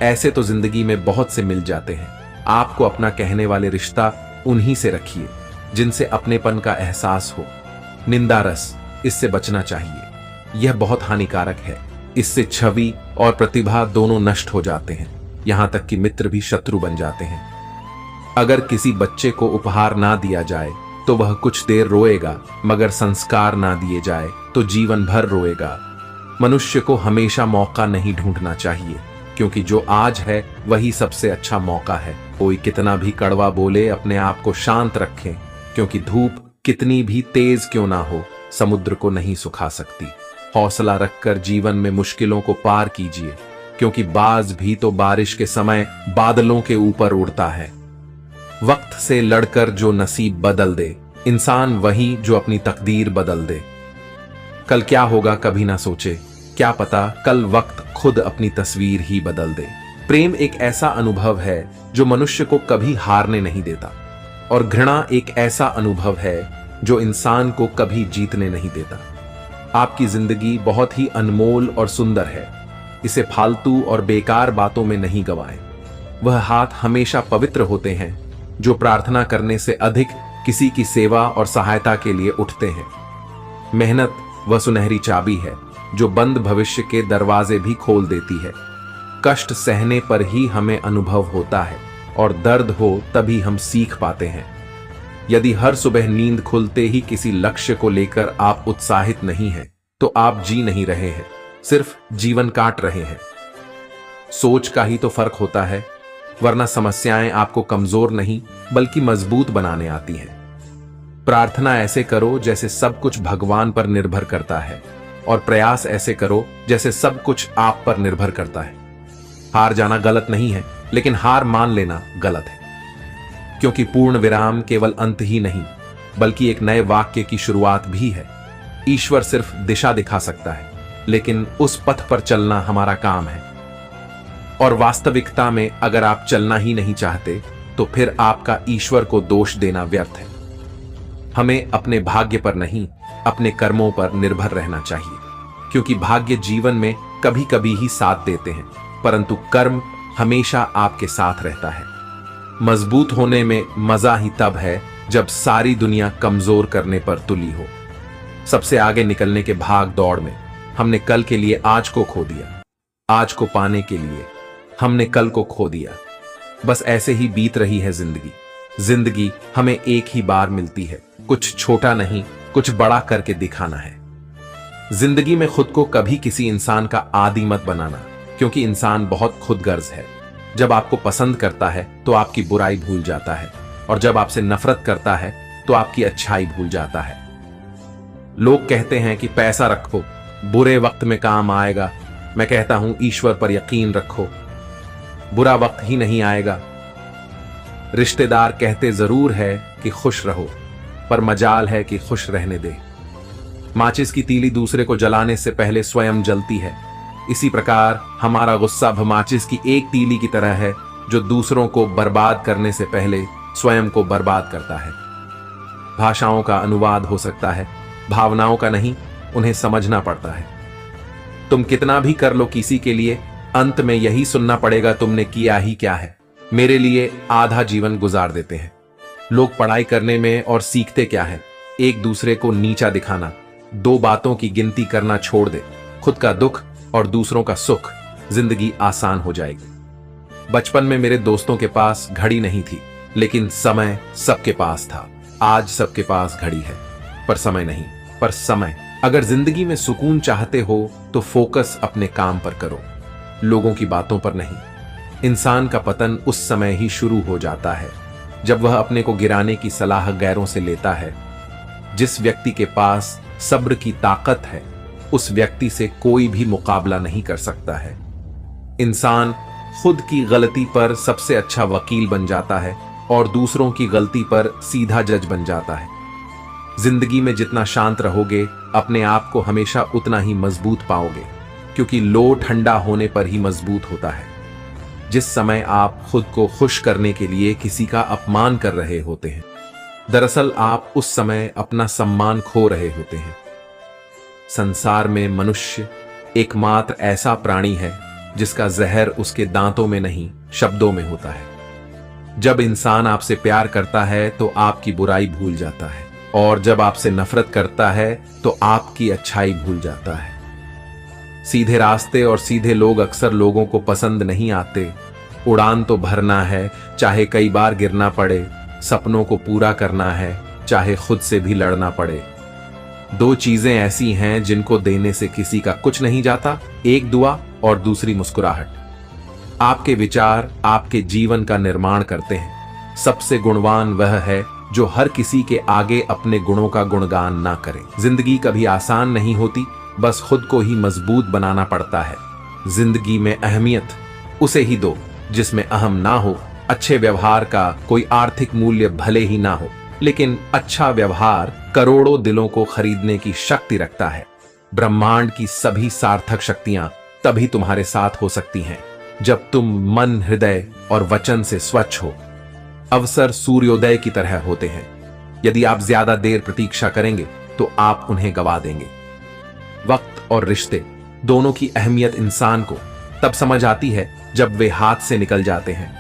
ऐसे तो जिंदगी में बहुत से मिल जाते हैं। आपको अपना कहने वाले रिश्ता उन्हीं से रखिए जिनसे अपनेपन का एहसास हो। निंदा रस, इससे बचना चाहिए, यह बहुत हानिकारक है। इससे छवि और प्रतिभा दोनों नष्ट हो जाते हैं, यहां तक कि मित्र भी शत्रु बन जाते हैं। अगर किसी बच्चे को उपहार ना दिया जाए तो वह कुछ देर रोएगा, मगर संस्कार ना दिए जाए तो जीवन भर रोएगा। मनुष्य को हमेशा मौका नहीं ढूंढना चाहिए, क्योंकि जो आज है वही सबसे अच्छा मौका है। कोई कितना भी कड़वा बोले, अपने आप को शांत रखें, क्योंकि धूप कितनी भी तेज क्यों ना हो, समुद्र को नहीं सुखा सकती। हौसला रखकर जीवन में मुश्किलों को पार कीजिए, क्योंकि बाज भी तो बारिश के समय बादलों के ऊपर उड़ता है। वक्त से लड़कर जो नसीब बदल दे, इंसान वही जो अपनी तकदीर बदल दे। कल क्या होगा कभी ना सोचे, क्या पता कल वक्त खुद अपनी तस्वीर ही बदल दे। प्रेम एक ऐसा अनुभव है जो मनुष्य को कभी हारने नहीं देता, और घृणा एक ऐसा अनुभव है जो इंसान को कभी जीतने नहीं देता। आपकी जिंदगी बहुत ही अनमोल और सुंदर है, इसे फालतू और बेकार बातों में नहीं गवाएं। वह हाथ हमेशा पवित्र होते हैं जो प्रार्थना करने से अधिक किसी की सेवा और सहायता के लिए उठते हैं। मेहनत वह सुनहरी चाबी है जो बंद भविष्य के दरवाजे भी खोल देती है। कष्ट सहने पर ही हमें अनुभव होता है, और दर्द हो तभी हम सीख पाते हैं। यदि हर सुबह नींद खुलते ही किसी लक्ष्य को लेकर आप उत्साहित नहीं हैं, तो आप जी नहीं रहे हैं, सिर्फ जीवन काट रहे हैं। सोच का ही तो फर्क होता है, वरना समस्याएं आपको कमजोर नहीं बल्कि मजबूत बनाने आती हैं। प्रार्थना ऐसे करो जैसे सब कुछ भगवान पर निर्भर करता है, और प्रयास ऐसे करो जैसे सब कुछ आप पर निर्भर करता है। हार जाना गलत नहीं है, लेकिन हार मान लेना गलत है, क्योंकि पूर्ण विराम केवल अंत ही नहीं बल्कि एक नए वाक्य की शुरुआत भी है। ईश्वर सिर्फ दिशा दिखा सकता है, लेकिन उस पथ पर चलना हमारा काम है। और वास्तविकता में अगर आप चलना ही नहीं चाहते, तो फिर आपका ईश्वर को दोष देना व्यर्थ है। हमें अपने भाग्य पर नहीं, अपने कर्मों पर निर्भर रहना चाहिए, क्योंकि भाग्य जीवन में कभी कभी ही साथ देते हैं, परंतु कर्म हमेशा आपके साथ रहता है। मजबूत होने में मजा ही तब है जब सारी दुनिया कमजोर करने पर तुली हो। सबसे आगे निकलने के भाग दौड़ में हमने कल के लिए आज को खो दिया, आज को पाने के लिए हमने कल को खो दिया। बस ऐसे ही बीत रही है जिंदगी। जिंदगी हमें एक ही बार मिलती है, कुछ छोटा नहीं कुछ बड़ा करके दिखाना है। जिंदगी में खुद को कभी किसी इंसान का आदी मत बनाना, क्योंकि इंसान बहुत खुदगर्ज है। जब आपको पसंद करता है तो आपकी बुराई भूल जाता है, और जब आपसे नफरत करता है तो आपकी अच्छाई भूल जाता है। लोग कहते हैं कि पैसा रखो, बुरे वक्त में काम आएगा। मैं कहता हूं ईश्वर पर यकीन रखो, बुरा वक्त ही नहीं आएगा। रिश्तेदार कहते जरूर है कि खुश रहो, पर मजाल है कि खुश रहने दे। माचिस की तीली दूसरे को जलाने से पहले स्वयं जलती है। इसी प्रकार हमारा गुस्सा माचिस की एक तीली की तरह है, जो दूसरों को बर्बाद करने से पहले स्वयं को बर्बाद करता है। भाषाओं का अनुवाद हो सकता है, भावनाओं का नहीं, उन्हें समझना पड़ता है। तुम कितना भी कर लो किसी के लिए, अंत में यही सुनना पड़ेगा तुमने किया ही क्या है। मेरे लिए आधा जीवन गुजार देते हैं। लोग पढ़ाई करने में और सीखते क्या है? एक दूसरे को नीचा दिखाना। दो बातों की गिनती करना छोड़ दे, खुद का दुख और दूसरों का सुख, जिंदगी आसान हो जाएगी। बचपन में मेरे दोस्तों के पास घड़ी नहीं थी, लेकिन समय सबके पास था। आज सबके पास घड़ी है, पर समय नहीं। पर समय, अगर जिंदगी में सुकून चाहते हो तो फोकस अपने काम पर करो, लोगों की बातों पर नहीं। इंसान का पतन उस समय ही शुरू हो जाता है जब वह अपने को गिराने की सलाह गैरों से लेता है। जिस व्यक्ति के पास सब्र की ताकत है, उस व्यक्ति से कोई भी मुकाबला नहीं कर सकता है। इंसान खुद की गलती पर सबसे अच्छा वकील बन जाता है और दूसरों की गलती पर सीधा जज बन जाता है। जिंदगी में जितना शांत रहोगे, अपने आप को हमेशा उतना ही मजबूत पाओगे, क्योंकि लो ठंडा होने पर ही मजबूत होता है। जिस समय आप खुद को खुश करने के लिए किसी का अपमान कर रहे होते हैं, दरअसल आप उस समय अपना सम्मान खो रहे होते हैं। संसार में मनुष्य एकमात्र ऐसा प्राणी है जिसका जहर उसके दांतों में नहीं, शब्दों में होता है। जब इंसान आपसे प्यार करता है तो आपकी बुराई भूल जाता है, और जब आपसे नफरत करता है तो आपकी अच्छाई भूल जाता है। सीधे रास्ते और सीधे लोग अक्सर लोगों को पसंद नहीं आते। उड़ान तो भरना है, चाहे कई बार गिरना पड़े। सपनों को पूरा करना है, चाहे खुद से भी लड़ना पड़े। दो चीजें ऐसी हैं जिनको देने से किसी का कुछ नहीं जाता, एक दुआ और दूसरी मुस्कुराहट। आपके विचार आपके जीवन का निर्माण करते हैं। सबसे गुणवान वह है जो हर किसी के आगे अपने गुणों का गुणगान ना करे। जिंदगी कभी आसान नहीं होती, बस खुद को ही मजबूत बनाना पड़ता है। जिंदगी में अहमियत उसे ही दो जिसमें अहम ना हो। अच्छे व्यवहार का कोई आर्थिक मूल्य भले ही ना हो, लेकिन अच्छा व्यवहार करोड़ों दिलों को खरीदने की शक्ति रखता है। ब्रह्मांड की सभी सार्थक शक्तियां तभी तुम्हारे साथ हो सकती हैं जब तुम मन, हृदय और वचन से स्वच्छ हो। अवसर सूर्योदय की तरह होते हैं। यदि आप ज्यादा देर प्रतीक्षा करेंगे तो आप उन्हें गवा देंगे। वक्त और रिश्ते दोनों की अहमियत इंसान को तब समझ आती है जब वे हाथ से निकल जाते हैं।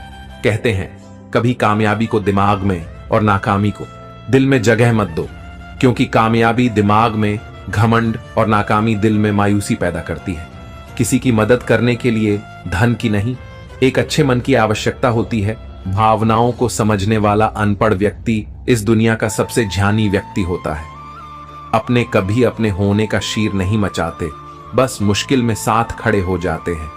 कहते हैं कभी कामयाबी को दिमाग में और नाकामी को दिल में जगह मत दो, क्योंकि कामयाबी दिमाग में घमंड और नाकामी दिल में मायूसी पैदा करती है। किसी की मदद करने के लिए धन की नहीं, एक अच्छे मन की आवश्यकता होती है। भावनाओं को समझने वाला अनपढ़ व्यक्ति इस दुनिया का सबसे ज्ञानी व्यक्ति होता है। अपने कभी अपने होने का शीर नहीं मचाते, बस मुश्किल में साथ खड़े हो जाते हैं।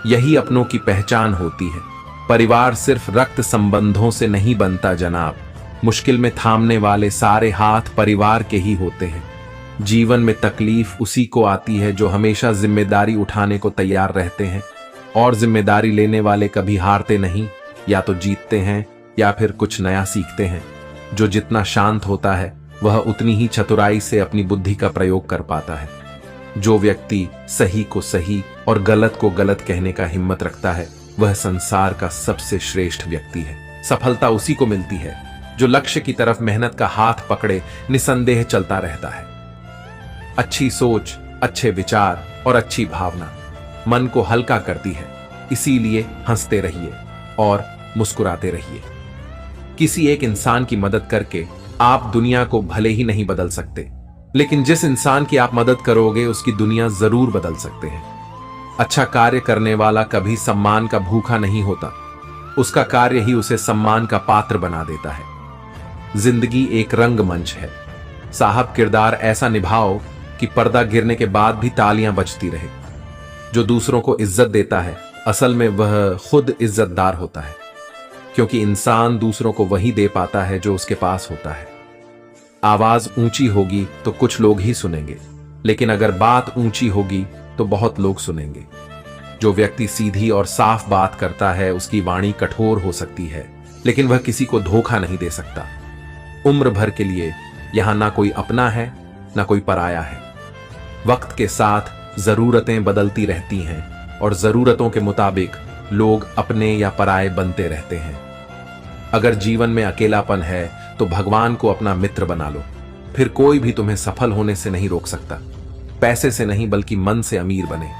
यही अपनों की पहचान होती है। परिवार सिर्फ रक्त संबंधों से नहीं बनता जनाब। मुश्किल में थामने वाले सारे हाथ परिवार के ही होते हैं। जीवन में तकलीफ उसी को आती है जो हमेशा जिम्मेदारी उठाने को तैयार रहते हैं, और जिम्मेदारी लेने वाले कभी हारते नहीं, या तो जीतते हैं या फिर कुछ नया सीखते हैं। जो जितना शांत होता है वह उतनी ही चतुराई से अपनी बुद्धि का प्रयोग कर पाता है। जो व्यक्ति सही को सही और गलत को गलत कहने का हिम्मत रखता है वह संसार का सबसे श्रेष्ठ व्यक्ति है। सफलता उसी को मिलती है जो लक्ष्य की तरफ मेहनत का हाथ पकड़े निसंदेह चलता रहता है। अच्छी सोच, अच्छे विचार और अच्छी भावना मन को हल्का करती है। इसीलिए हंसते रहिए और मुस्कुराते रहिए। किसी एक इंसान की मदद करके आप दुनिया को भले ही नहीं बदल सकते, लेकिन जिस इंसान की आप मदद करोगे उसकी दुनिया जरूर बदल सकते हैं। अच्छा कार्य करने वाला कभी सम्मान का भूखा नहीं होता, उसका कार्य ही उसे सम्मान का पात्र बना देता है। जिंदगी एक रंगमंच है। साहब किरदार ऐसा निभाओ कि पर्दा गिरने के बाद भी तालियां बजती रहे। जो दूसरों को इज्जत देता है असल में वह खुद इज्जतदार होता है, क्योंकि इंसान दूसरों को वही दे पाता है जो उसके पास होता है। आवाज ऊंची होगी तो कुछ लोग ही सुनेंगे, लेकिन अगर बात ऊंची होगी तो बहुत लोग सुनेंगे। जो व्यक्ति सीधी और साफ बात करता है उसकी वाणी कठोर हो सकती है, लेकिन वह किसी को धोखा नहीं दे सकता। उम्र भर के लिए यहां ना कोई अपना है ना कोई पराया है। वक्त के साथ जरूरतें बदलती रहती हैं और जरूरतों के मुताबिक लोग अपने या पराये बनते रहते हैं। अगर जीवन में अकेलापन है तो भगवान को अपना मित्र बना लो, फिर कोई भी तुम्हें सफल होने से नहीं रोक सकता। पैसे से नहीं बल्कि मन से अमीर बने,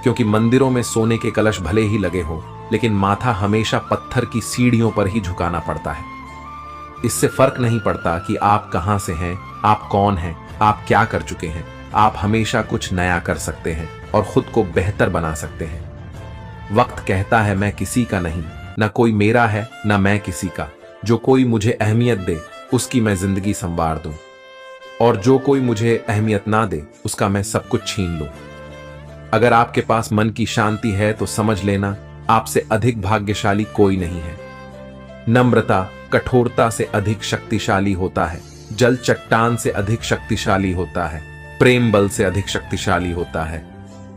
क्योंकि मंदिरों में सोने के कलश भले ही लगे हो, लेकिन माथा हमेशा पत्थर की सीढ़ियों पर ही झुकाना पड़ता है। इससे फर्क नहीं पड़ता कि आप कहां से हैं, आप कौन हैं, आप क्या कर चुके हैं। आप हमेशा कुछ नया कर सकते हैं और खुद को बेहतर बना सकते हैं। वक्त कहता है मैं किसी का नहीं, ना कोई मेरा है ना मैं किसी का। जो कोई मुझे अहमियत दे उसकी मैं जिंदगी संवार दूं, और जो कोई मुझे अहमियत ना दे उसका मैं सब कुछ छीन लूं। अगर आपके पास मन की शांति है तो समझ लेना आपसे अधिक भाग्यशाली कोई नहीं है। नम्रता कठोरता से अधिक शक्तिशाली होता है। जल चट्टान से अधिक शक्तिशाली होता है। प्रेम बल से अधिक शक्तिशाली होता है।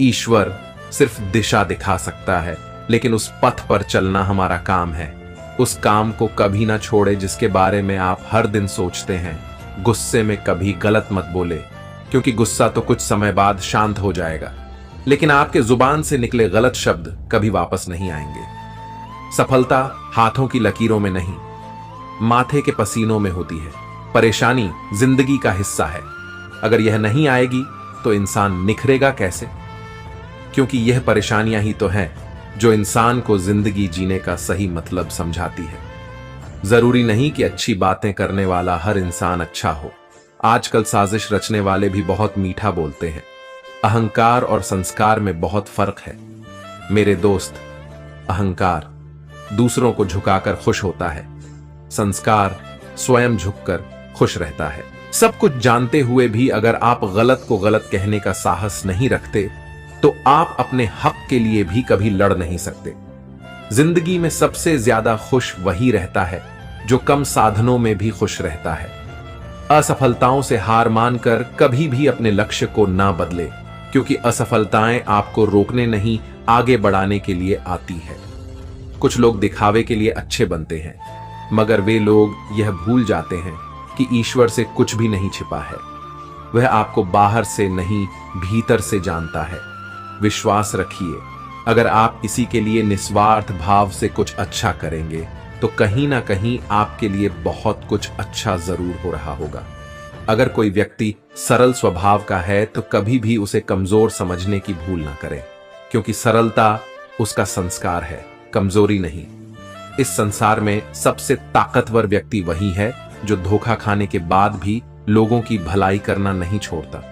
ईश्वर सिर्फ दिशा दिखा सकता है, लेकिन उस पथ पर चलना हमारा काम है। उस काम को कभी ना छोड़े जिसके बारे में आप हर दिन सोचते हैं। गुस्से में कभी गलत मत बोले, क्योंकि गुस्सा तो कुछ समय बाद शांत हो जाएगा, लेकिन आपके जुबान से निकले गलत शब्द कभी वापस नहीं आएंगे। सफलता हाथों की लकीरों में नहीं, माथे के पसीनों में होती है। परेशानी जिंदगी का हिस्सा है। अगर यह नहीं आएगी तो इंसान निखरेगा कैसे? क्योंकि यह परेशानियां ही तो हैं जो इंसान को जिंदगी जीने का सही मतलब समझाती है। जरूरी नहीं कि अच्छी बातें करने वाला हर इंसान अच्छा हो। आजकल साजिश रचने वाले भी बहुत मीठा बोलते हैं, अहंकार और संस्कार में बहुत फर्क है मेरे दोस्त। अहंकार दूसरों को झुकाकर खुश होता है, संस्कार स्वयं झुककर खुश रहता है। सब कुछ जानते हुए भी अगर आप गलत को गलत कहने का साहस नहीं रखते तो आप अपने हक के लिए भी कभी लड़ नहीं सकते। जिंदगी में सबसे ज्यादा खुश वही रहता है जो कम साधनों में भी खुश रहता है। असफलताओं से हार मानकर कभी भी अपने लक्ष्य को ना बदले, क्योंकि असफलताएं आपको रोकने नहीं आगे बढ़ाने के लिए आती है। कुछ लोग दिखावे के लिए अच्छे बनते हैं, मगर वे लोग यह भूल जाते हैं कि ईश्वर से कुछ भी नहीं छिपा है। वह आपको बाहर से नहीं भीतर से जानता है। विश्वास रखिए, अगर आप किसी के लिए निस्वार्थ भाव से कुछ अच्छा करेंगे तो कहीं ना कहीं आपके लिए बहुत कुछ अच्छा जरूर हो रहा होगा। अगर कोई व्यक्ति सरल स्वभाव का है तो कभी भी उसे कमजोर समझने की भूल ना करें, क्योंकि सरलता उसका संस्कार है, कमजोरी नहीं। इस संसार में सबसे ताकतवर व्यक्ति वही है जो धोखा खाने के बाद भी लोगों की भलाई करना नहीं छोड़ता।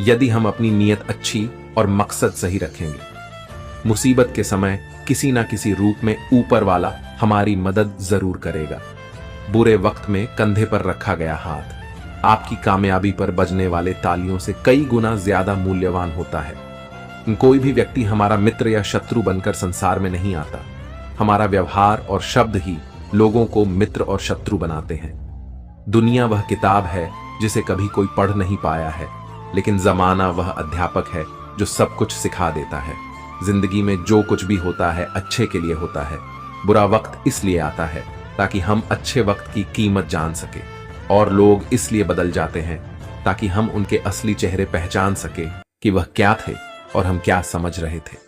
यदि हम अपनी नीयत अच्छी और मकसद सही रखेंगे, मुसीबत के समय किसी ना किसी रूप में ऊपर वाला हमारी मदद जरूर करेगा। बुरे वक्त में कंधे पर रखा गया हाथ आपकी कामयाबी पर बजने वाले तालियों से कई गुना ज्यादा मूल्यवान होता है। कोई भी व्यक्ति हमारा मित्र या शत्रु बनकर संसार में नहीं आता। हमारा व्यवहार और शब्द ही लोगों को मित्र और शत्रु बनाते हैं। दुनिया वह किताब है जिसे कभी कोई पढ़ नहीं पाया है, लेकिन जमाना वह अध्यापक है जो सब कुछ सिखा देता है। जिंदगी में जो कुछ भी होता है अच्छे के लिए होता है। बुरा वक्त इसलिए आता है ताकि हम अच्छे वक्त की कीमत जान सके, और लोग इसलिए बदल जाते हैं ताकि हम उनके असली चेहरे पहचान सके कि वह क्या थे और हम क्या समझ रहे थे।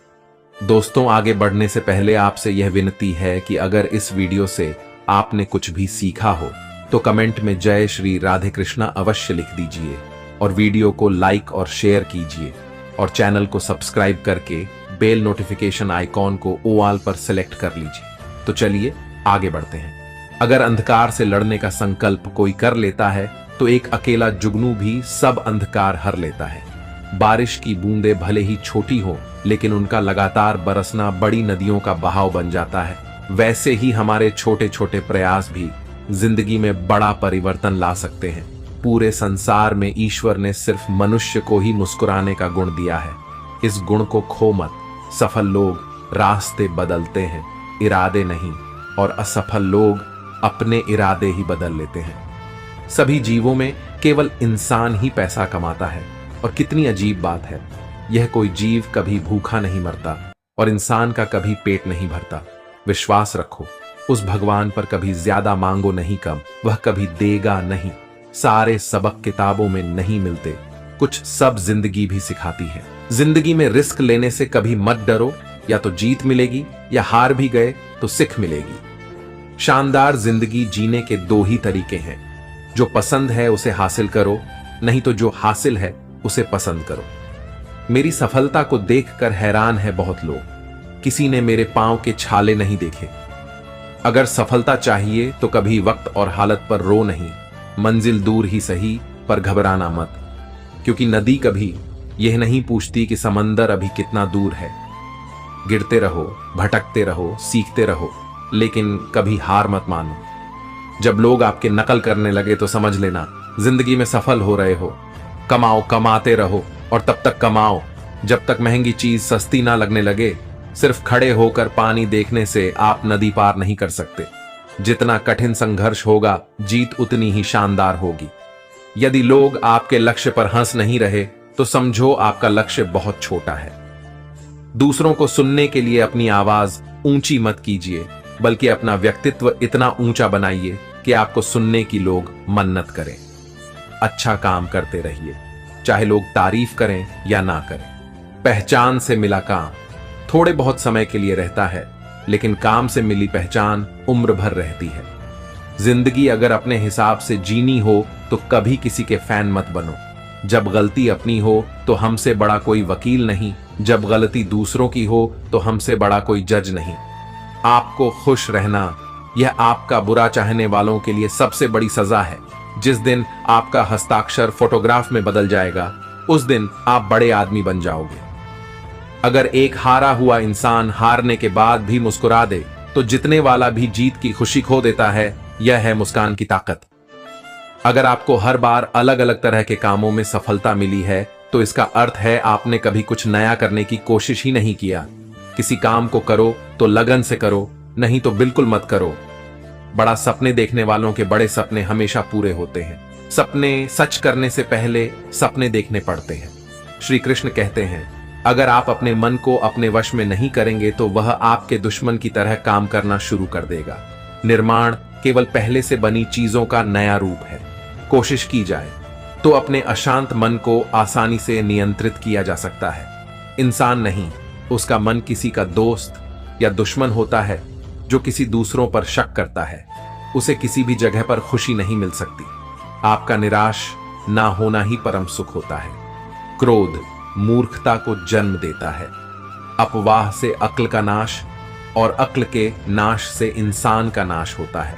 दोस्तों, आगे बढ़ने से पहले आपसे यह विनती है कि अगर इस वीडियो से आपने कुछ भी सीखा हो तो कमेंट में जय श्री राधे कृष्णा अवश्य लिख दीजिए, और वीडियो को लाइक और शेयर कीजिए, और चैनल को सब्सक्राइब करके बेल नोटिफिकेशन आइकॉन को ऑल पर सिलेक्ट कर लीजिए। तो चलिए आगे बढ़ते हैं। अगर अंधकार से लड़ने का संकल्प कोई कर लेता है तो एक अकेला जुगनू भी सब अंधकार हर लेता है। बारिश की बूंदें भले ही छोटी हो, लेकिन उनका लगातार बरसना बड़ी नदियों का बहाव बन जाता है। वैसे ही हमारे छोटे छोटे प्रयास भी जिंदगी में बड़ा परिवर्तन ला सकते हैं। पूरे संसार में ईश्वर ने सिर्फ मनुष्य को ही मुस्कुराने का गुण दिया है। इस गुण को खो मत। सफल लोग रास्ते बदलते हैं, इरादे नहीं, और असफल लोग अपने इरादे ही बदल लेते हैं। सभी जीवों में केवल इंसान ही पैसा कमाता है, और कितनी अजीब बात है। यह कोई जीव कभी भूखा नहीं मरता और इंसान का कभी पेट नहीं भरता। विश्वास रखो, उस भगवान पर कभी ज्यादा मांगो नहीं कम, वह कभी देगा नहीं। सारे सबक किताबों में नहीं मिलते, कुछ सब जिंदगी भी सिखाती है। जिंदगी में रिस्क लेने से कभी मत डरो, या तो जीत मिलेगी या हार भी गए तो सीख मिलेगी। शानदार जिंदगी जीने के दो ही तरीके हैं, जो पसंद है उसे हासिल करो, नहीं तो जो हासिल है उसे पसंद करो। मेरी सफलता को देखकर हैरान है बहुत लोग, किसी ने मेरे पांव के छाले नहीं देखे। अगर सफलता चाहिए तो कभी वक्त और हालत पर रो नहीं, मंजिल दूर ही सही पर घबराना मत, क्योंकि नदी कभी यह नहीं पूछती कि समंदर अभी कितना दूर है। गिरते रहो, भटकते रहो, सीखते रहो, लेकिन कभी हार मत मानो। जब लोग आपके नकल करने लगे तो समझ लेना जिंदगी में सफल हो रहे हो। कमाओ, कमाते रहो, और तब तक कमाओ जब तक महंगी चीज सस्ती ना लगने लगे। सिर्फ खड़े होकर पानी देखने से आप नदी पार नहीं कर सकते। जितना कठिन संघर्ष होगा, जीत उतनी ही शानदार होगी। यदि लोग आपके लक्ष्य पर हंस नहीं रहे तो समझो आपका लक्ष्य बहुत छोटा है। दूसरों को सुनने के लिए अपनी आवाज ऊंची मत कीजिए, बल्कि अपना व्यक्तित्व इतना ऊंचा बनाइए कि आपको सुनने की लोग मन्नत करें। अच्छा काम करते रहिए, चाहे लोग तारीफ करें या ना करें। पहचान से मिला काम थोड़े बहुत समय के लिए रहता है, लेकिन काम से मिली पहचान उम्र भर रहती है। जिंदगी अगर अपने हिसाब से जीनी हो तो कभी किसी के फैन मत बनो। जब गलती अपनी हो तो हमसे बड़ा कोई वकील नहीं, जब गलती दूसरों की हो तो हमसे बड़ा कोई जज नहीं। आपको खुश रहना यह आपका बुरा चाहने वालों के लिए सबसे बड़ी सजा है। जिस दिन आपका हस्ताक्षर फोटोग्राफ में बदल जाएगा उस दिन आप बड़े आदमी बन जाओगे। अगर एक हारा हुआ इंसान हारने के बाद भी मुस्कुरा दे तो जीतने वाला भी जीत की खुशी खो देता है। यह है मुस्कान की ताकत। अगर आपको हर बार अलग अलग तरह के कामों में सफलता मिली है तो इसका अर्थ है आपने कभी कुछ नया करने की कोशिश ही नहीं किया। किसी काम को करो तो लगन से करो, नहीं तो बिल्कुल मत करो। बड़ा सपने देखने वालों के बड़े सपने हमेशा पूरे होते हैं। सपने सच करने से पहले सपने देखने पड़ते हैं। श्री कृष्ण कहते हैं, अगर आप अपने मन को अपने वश में नहीं करेंगे तो वह आपके दुश्मन की तरह काम करना शुरू कर देगा। निर्माण केवल पहले से बनी चीजों का नया रूप है। कोशिश की जाए तो अपने अशांत मन को आसानी से नियंत्रित किया जा सकता है। इंसान नहीं, उसका मन किसी का दोस्त या दुश्मन होता है जो किसी दूसरों पर शक करता है। उसे किसी भी जगह पर खुशी नहीं मिल सकती। आपका निराश ना होना ही परम सुख होता है। क्रोध मूर्खता को जन्म देता है। अपवाह से अक्ल का नाश और अक्ल के नाश से इंसान का नाश होता है।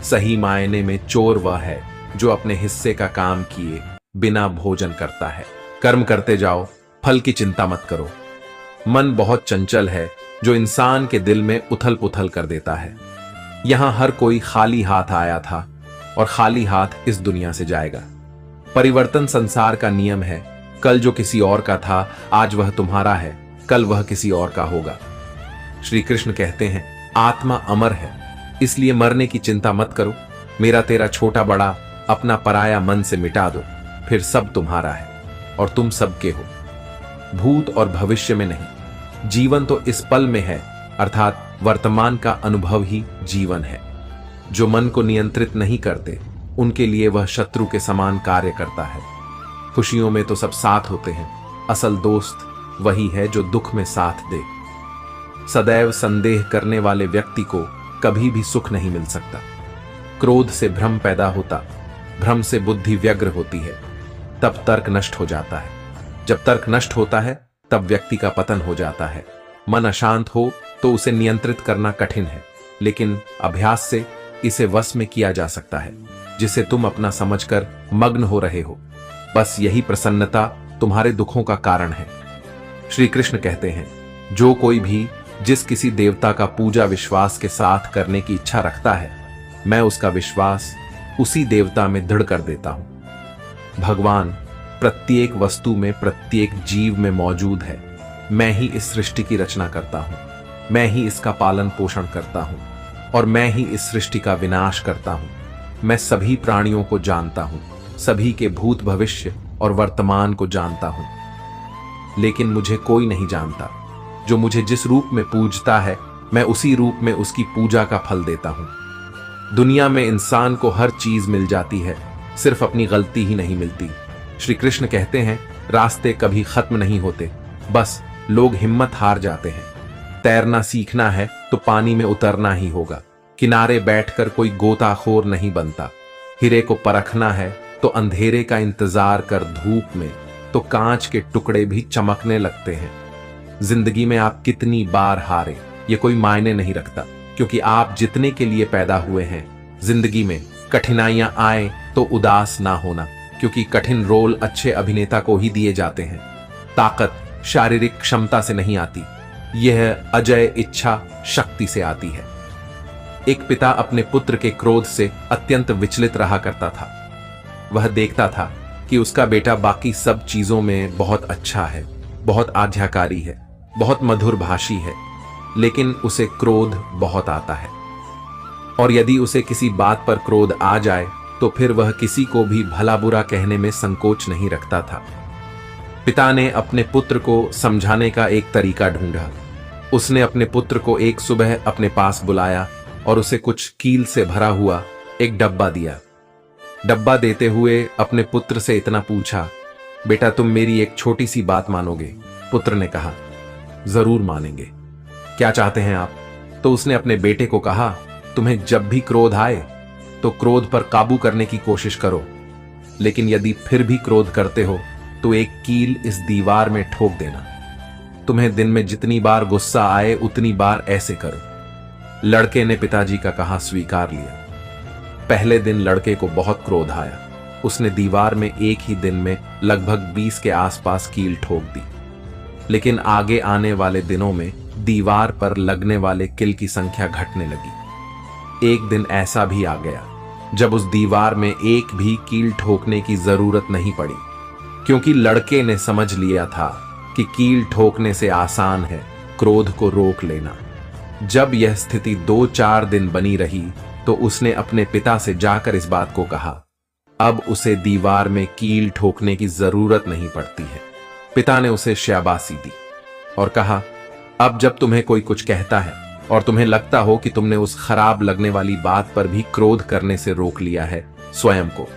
सही मायने में चोर वह है जो अपने हिस्से का काम किए बिना भोजन करता है। कर्म करते जाओ, फल की चिंता मत करो। मन बहुत चंचल है जो इंसान के दिल में उथल पुथल कर देता है। यहां हर कोई खाली हाथ आया था और खाली हाथ इस दुनिया से जाएगा। परिवर्तन संसार का नियम है। कल जो किसी और का था आज वह तुम्हारा है, कल वह किसी और का होगा। श्री कृष्ण कहते हैं, आत्मा अमर है, इसलिए मरने की चिंता मत करो। मेरा तेरा छोटा बड़ा अपना पराया मन से मिटा दो, फिर सब तुम्हारा है और तुम सबके हो। भूत और भविष्य में नहीं, जीवन तो इस पल में है, अर्थात वर्तमान का अनुभव ही जीवन है। जो मन को नियंत्रित नहीं करते उनके लिए वह शत्रु के समान कार्य करता है। खुशियों में तो सब साथ होते हैं, असल दोस्त वही है जो दुख में साथ दे। सदैव संदेह करने वाले व्यक्ति को कभी भी सुख नहीं मिल सकता। क्रोध से भ्रम पैदा होता, भ्रम से बुद्धि व्यग्र होती है, तब तर्क नष्ट हो जाता है। जब तर्क नष्ट होता है तब व्यक्ति का पतन हो जाता है। मन अशांत हो तो उसे नियंत्रित करना कठिन है, लेकिन अभ्यास से इसे वश में किया जा सकता है, जिसे तुम अपना समझकर मग्न हो रहे हो। बस यही प्रसन्नता तुम्हारे दुखों का कारण है। श्री कृष्ण कहते हैं, जो कोई भी जिस किसी देवता का पूजा विश्वास के साथ करने की इच्छा रखता है, मैं उसका विश्वास उसी देवता में दृढ़ कर देता हूं। भगवान प्रत्येक वस्तु में, प्रत्येक जीव में मौजूद है। मैं ही इस सृष्टि की रचना करता हूं, मैं ही इसका पालन पोषण करता हूं और मैं ही इस सृष्टि का विनाश करता हूं। मैं सभी प्राणियों को जानता हूं, सभी के भूत भविष्य और वर्तमान को जानता हूं, लेकिन मुझे कोई नहीं जानता। जो मुझे जिस रूप में पूजता है मैं उसी रूप में उसकी पूजा का फल देता हूं। दुनिया में इंसान को हर चीज मिल जाती है, सिर्फ अपनी गलती ही नहीं मिलती। श्री कृष्ण कहते हैं, रास्ते कभी खत्म नहीं होते, बस लोग हिम्मत हार जाते हैं। तैरना सीखना है तो पानी में उतरना ही होगा। किनारे बैठकर कोई गोताखोर नहीं बनता। हीरे को परखना है तो अंधेरे का इंतजार कर धूप में, तो कांच के टुकड़े भी चमकने लगते हैं। जिंदगी में आप कितनी बार हारे ये कोई मायने नहीं रखता, क्योंकि आप जितने के लिए पैदा हुए हैं। जिंदगी में कठिनाइयां आए तो उदास ना होना, क्योंकि कठिन रोल अच्छे अभिनेता को ही दिए जाते हैं। ताकत शारीरिक क्षमता से नहीं आती, यह अजय इच्छा शक्ति से आती है। एक पिता अपने पुत्र के क्रोध से अत्यंत विचलित रहा करता था। वह देखता था कि उसका बेटा बाकी सब चीजों में बहुत अच्छा है, बहुत आज्ञाकारी है, बहुत मधुर भाषी है, लेकिन उसे क्रोध बहुत आता है। और यदि उसे किसी बात पर क्रोध आ जाए तो फिर वह किसी को भी भला बुरा कहने में संकोच नहीं रखता था। पिता ने अपने पुत्र को समझाने का एक तरीका ढूंढा। उसने अपने पुत्र को एक सुबह अपने पास बुलाया और उसे कुछ कील से भरा हुआ एक डब्बा दिया। डब्बा देते हुए अपने पुत्र से इतना पूछा, बेटा तुम मेरी एक छोटी सी बात मानोगे? पुत्र ने कहा, जरूर मानेंगे। क्या चाहते हैं आप? तो उसने अपने बेटे को कहा, तुम्हें जब भी क्रोध आए तो क्रोध पर काबू करने की कोशिश करो, लेकिन यदि फिर भी क्रोध करते हो तो एक कील इस दीवार में ठोक देना। तुम्हें दिन में जितनी बार गुस्सा आए उतनी बार ऐसे करो। लड़के ने पिताजी का कहा स्वीकार लिया। पहले दिन लड़के को बहुत क्रोध आया। उसने दीवार में एक ही दिन में लगभग 20 के आसपास कील ठोक दी। लेकिन आगे आने वाले दिनों में दीवार पर लगने वाले कील की संख्या घटने लगी। एक दिन ऐसा भी आ गया जब उस दीवार में एक भी कील ठोकने की जरूरत नहीं पड़ी, क्योंकि लड़के ने समझ लिया था कि कील ठोकने से आसान है क्रोध को रोक लेना। जब यह स्थिति 2-4 दिन बनी रही तो उसने अपने पिता से जाकर इस बात को कहा। अब उसे दीवार में कील ठोकने की जरूरत नहीं पड़ती है। पिता ने उसे शाबाशी दी और कहा, अब जब तुम्हें कोई कुछ कहता है और तुम्हें लगता हो कि तुमने उस खराब लगने वाली बात पर भी क्रोध करने से रोक लिया है स्वयं को,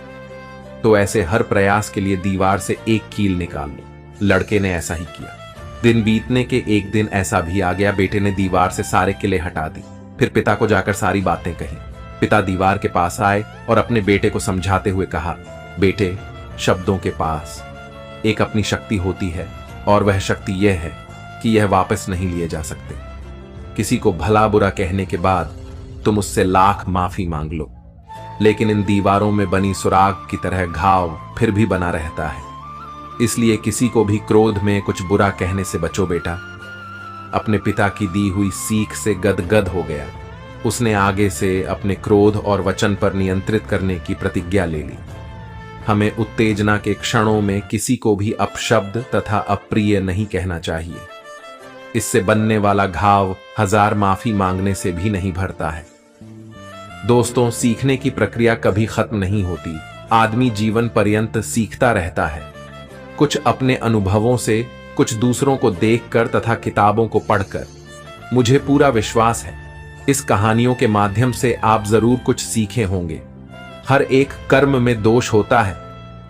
तो ऐसे हर प्रयास के लिए दीवार से एक कील निकाल लो। लड़के ने ऐसा ही किया। दिन बीतने के एक दिन ऐसा भी आ गया, बेटे ने दीवार से सारे किले हटा दी। फिर पिता को जाकर सारी बातें कही। पिता दीवार के पास आए और अपने बेटे को समझाते हुए कहा, बेटे, शब्दों के पास एक अपनी शक्ति होती है और वह शक्ति यह है कि यह वापस नहीं लिए जा सकते। किसी को भला बुरा कहने के बाद तुम उससे लाख माफी मांग लो, लेकिन इन दीवारों में बनी सुराग की तरह घाव फिर भी बना रहता है। इसलिए किसी को भी क्रोध में कुछ बुरा कहने से बचो बेटा। अपने पिता की दी हुई सीख से गदगद हो गया। उसने आगे से अपने क्रोध और वचन पर नियंत्रित करने की प्रतिज्ञा ले ली। हमें उत्तेजना के क्षणों में किसी को भी अपशब्द तथा अप्रिय नहीं कहना चाहिए। इससे बनने वाला घाव 1000 माफी मांगने से भी नहीं भरता है। दोस्तों, सीखने की प्रक्रिया कभी खत्म नहीं होती। आदमी जीवन पर्यंत सीखता रहता है, कुछ अपने अनुभवों से, कुछ दूसरों को देखकर तथा किताबों को पढ़कर। मुझे पूरा विश्वास है इस कहानियों के माध्यम से आप जरूर कुछ सीखे होंगे। हर एक कर्म में दोष होता है,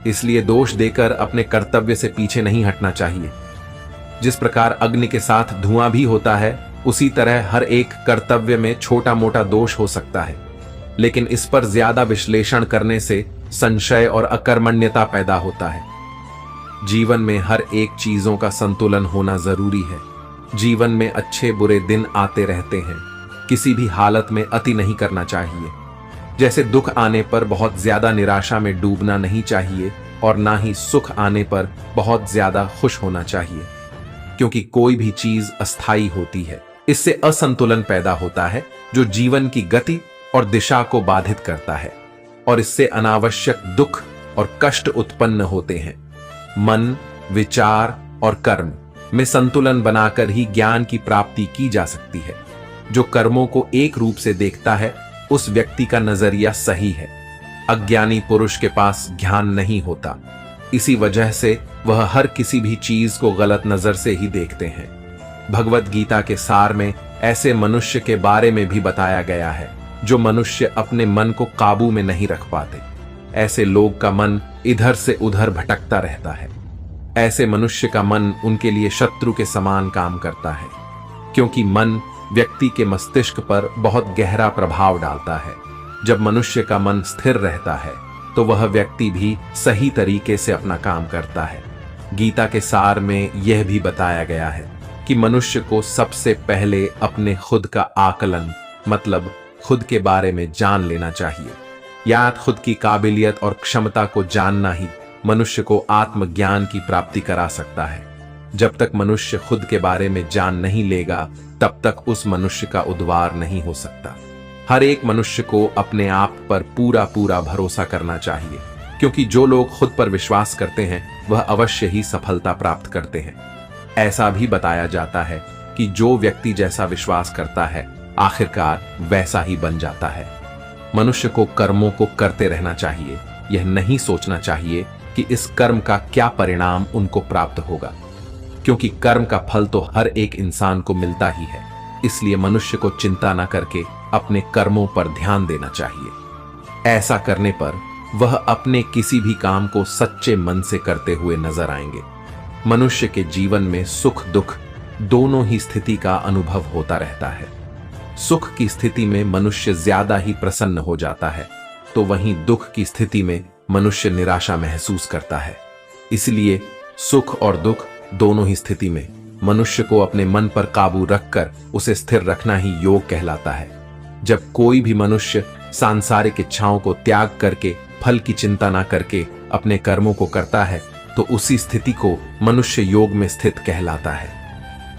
इसलिए दोष देकर अपने कर्तव्य से पीछे नहीं हटना चाहिए। जिस प्रकार अग्नि के साथ धुआं भी होता है, उसी तरह हर एक कर्तव्य में छोटा मोटा दोष हो सकता है, लेकिन इस पर ज्यादा विश्लेषण करने से संशय और अकर्मण्यता पैदा होता है। जीवन में हर एक चीजों का संतुलन होना जरूरी है। जीवन में अच्छे बुरे दिन आते रहते हैं, किसी भी हालत में अति नहीं करना चाहिए। जैसे दुख आने पर बहुत ज्यादा निराशा में डूबना नहीं चाहिए और ना ही सुख आने पर बहुत ज्यादा खुश होना चाहिए, क्योंकि कोई भी चीज अस्थायी होती है। इससे असंतुलन पैदा होता है जो जीवन की गति और दिशा को बाधित करता है, और इससे अनावश्यक दुख और कष्ट उत्पन्न होते हैं। मन, विचार और कर्म में संतुलन बनाकर ही ज्ञान की प्राप्ति की जा सकती है। जो कर्मों को एक रूप से देखता है, उस व्यक्ति का नजरिया सही है। अज्ञानी पुरुष के पास ज्ञान नहीं होता, इसी वजह से वह हर किसी भी चीज को गलत नजर से ही देखते हैं। भगवत गीता के सार में ऐसे मनुष्य के बारे में भी बताया गया है जो मनुष्य अपने मन को काबू में नहीं रख पाते। ऐसे लोग का मन इधर से उधर भटकता रहता है। ऐसे मनुष्य का मन उनके लिए शत्रु के समान काम करता है, क्योंकि मन व्यक्ति के मस्तिष्क पर बहुत गहरा प्रभाव डालता है। जब मनुष्य का मन स्थिर रहता है तो वह व्यक्ति भी सही तरीके से अपना काम करता है। गीता के सार में यह भी बताया गया है कि मनुष्य को सबसे पहले अपने खुद का आकलन, मतलब खुद के बारे में जान लेना चाहिए। या खुद की काबिलियत और क्षमता को जानना ही मनुष्य को आत्मज्ञान की प्राप्ति करा सकता है। जब तक मनुष्य खुद के बारे में जान नहीं लेगा, तब तक उस मनुष्य का उद्धार नहीं हो सकता। हर एक मनुष्य को अपने आप पर पूरा पूरा भरोसा करना चाहिए, क्योंकि जो लोग खुद पर विश्वास करते हैं वह अवश्य ही सफलता प्राप्त करते हैं। ऐसा भी बताया जाता है कि जो व्यक्ति जैसा विश्वास करता है, आखिरकार वैसा ही बन जाता है। मनुष्य को कर्मों को करते रहना चाहिए। यह नहीं सोचना चाहिए कि इस कर्म का क्या परिणाम उनको प्राप्त होगा, क्योंकि कर्म का फल तो हर एक इंसान को मिलता ही है। इसलिए मनुष्य को चिंता न करके अपने कर्मों पर ध्यान देना चाहिए। ऐसा करने पर वह अपने किसी भी काम को सच्चे मन से करते हुए नजर आएंगे। मनुष्य के जीवन में सुख दुख दोनों ही स्थिति का अनुभव होता रहता है। सुख की स्थिति में मनुष्य ज्यादा ही प्रसन्न हो जाता है, तो वहीं दुख की स्थिति में मनुष्य निराशा महसूस करता है। इसलिए सुख और दुख दोनों ही स्थिति में मनुष्य को अपने मन पर काबू रखकर उसे स्थिर रखना ही योग कहलाता है। जब कोई भी मनुष्य सांसारिक इच्छाओं को त्याग करके फल की चिंता ना करके अपने कर्मों को करता है तो उसी स्थिति को मनुष्य योग में स्थित कहलाता है।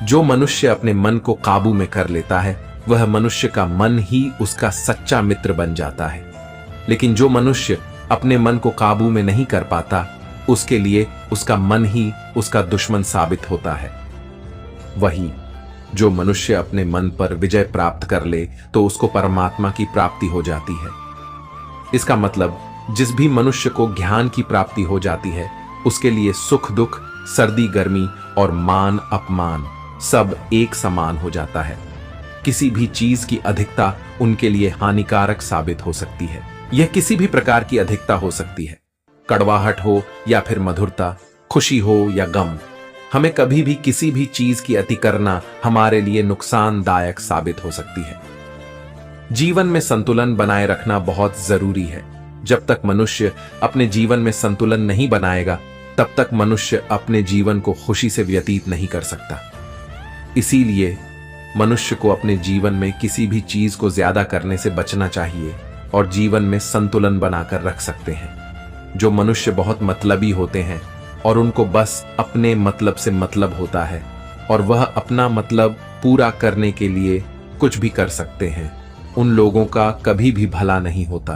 जो मनुष्य अपने मन को काबू में कर लेता है वह मनुष्य का मन ही उसका सच्चा मित्र बन जाता है। लेकिन जो मनुष्य अपने मन को काबू में नहीं कर पाता उसके लिए उसका मन ही उसका दुश्मन साबित होता है। वही जो मनुष्य अपने मन पर विजय प्राप्त कर ले तो उसको परमात्मा की प्राप्ति हो जाती है। इसका मतलब जिस भी मनुष्य को ज्ञान की प्राप्ति हो जाती है उसके लिए सुख दुख, सर्दी गर्मी और मान अपमान सब एक समान हो जाता है। किसी भी चीज की अधिकता उनके लिए हानिकारक साबित हो सकती है। यह किसी भी प्रकार की अधिकता हो सकती है, कड़वाहट हो या फिर मधुरता, खुशी हो या गम। हमें कभी भी किसी भी चीज की अति करना हमारे लिए नुकसानदायक साबित हो सकती है। जीवन में संतुलन बनाए रखना बहुत जरूरी है। जब तक मनुष्य अपने जीवन में संतुलन नहीं बनाएगा तब तक मनुष्य अपने जीवन को खुशी से व्यतीत नहीं कर सकता। इसीलिए मनुष्य को अपने जीवन में किसी भी चीज को ज्यादा करने से बचना चाहिए और जीवन में संतुलन बनाकर रख सकते हैं। जो मनुष्य बहुत मतलबी होते हैं और उनको बस अपने मतलब से मतलब होता है और वह अपना मतलब पूरा करने के लिए कुछ भी कर सकते हैं, उन लोगों का कभी भी भला नहीं होता।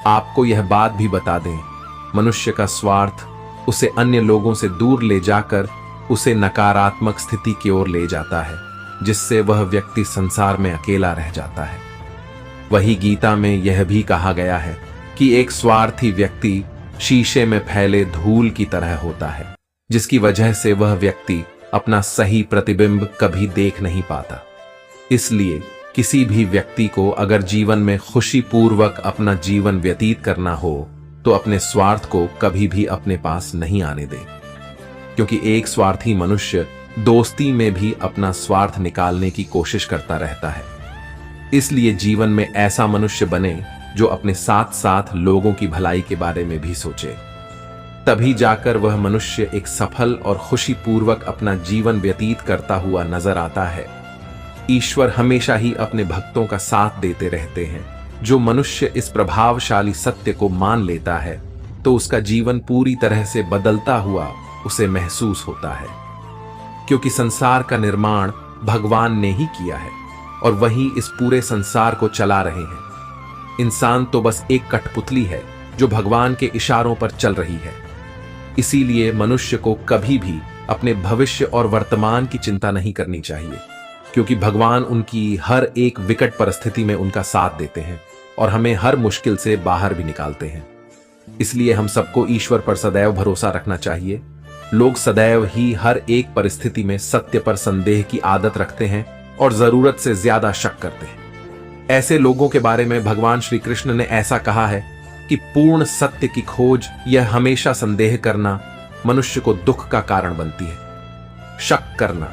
आपको यह बात भी बता दें, मनुष्य का स्वार्थ उसे अन्य लोगों से दूर ले जाकर उसे नकारात्मक स्थिति की ओर ले जाता है, जिससे वह व्यक्ति संसार में अकेला रह जाता है। वही गीता में यह भी कहा गया है कि एक स्वार्थी व्यक्ति शीशे में फैले धूल की तरह होता है, जिसकी वजह से वह व्यक्ति अपना सही प्रतिबिंब कभी देख नहीं पाता। इसलिए किसी भी व्यक्ति को अगर जीवन में खुशी पूर्वक अपना जीवन व्यतीत करना हो तो अपने स्वार्थ को कभी भी अपने पास नहीं आने दे, क्योंकि एक स्वार्थी मनुष्य दोस्ती में भी अपना स्वार्थ निकालने की कोशिश करता रहता है। इसलिए जीवन में ऐसा मनुष्य बने जो अपने साथ साथ लोगों की भलाई के बारे में भी सोचे, तभी जाकर वह मनुष्य एक सफल और खुशी पूर्वक अपना जीवन व्यतीत करता हुआ नजर आता है। ईश्वर हमेशा ही अपने भक्तों का साथ देते रहते हैं। जो मनुष्य इस प्रभावशाली सत्य को मान लेता है तो उसका जीवन पूरी तरह से बदलता हुआ उसे महसूस होता है, क्योंकि संसार का निर्माण भगवान ने ही किया है और वही इस पूरे संसार को चला रहे हैं। इंसान तो बस एक कठपुतली है जो भगवान के इशारों पर चल रही है। इसीलिए मनुष्य को कभी भी अपने भविष्य और वर्तमान की चिंता नहीं करनी चाहिए, क्योंकि भगवान उनकी हर एक विकट परिस्थिति में उनका साथ देते हैं और हमें हर मुश्किल से बाहर भी निकालते हैं। इसलिए हम सबको ईश्वर पर सदैव भरोसा रखना चाहिए। लोग सदैव ही हर एक परिस्थिति में सत्य पर संदेह की आदत रखते हैं और जरूरत से ज्यादा शक करते हैं। ऐसे लोगों के बारे में भगवान श्री कृष्ण ने ऐसा कहा है कि पूर्ण सत्य की खोज यह हमेशा संदेह करना मनुष्य को दुख का कारण बनती है। शक करना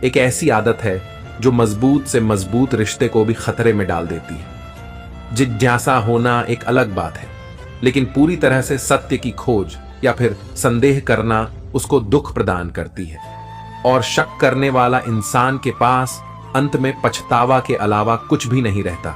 एक ऐसी आदत है जो मजबूत से मजबूत रिश्ते को भी खतरे में डाल देती है। जिज्ञासा होना एक अलग बात है, लेकिन पूरी तरह से सत्य की खोज या फिर संदेह करना उसको दुख प्रदान करती है। और शक करने वाला इंसान के पास अंत में पछतावा के अलावा कुछ भी नहीं रहता।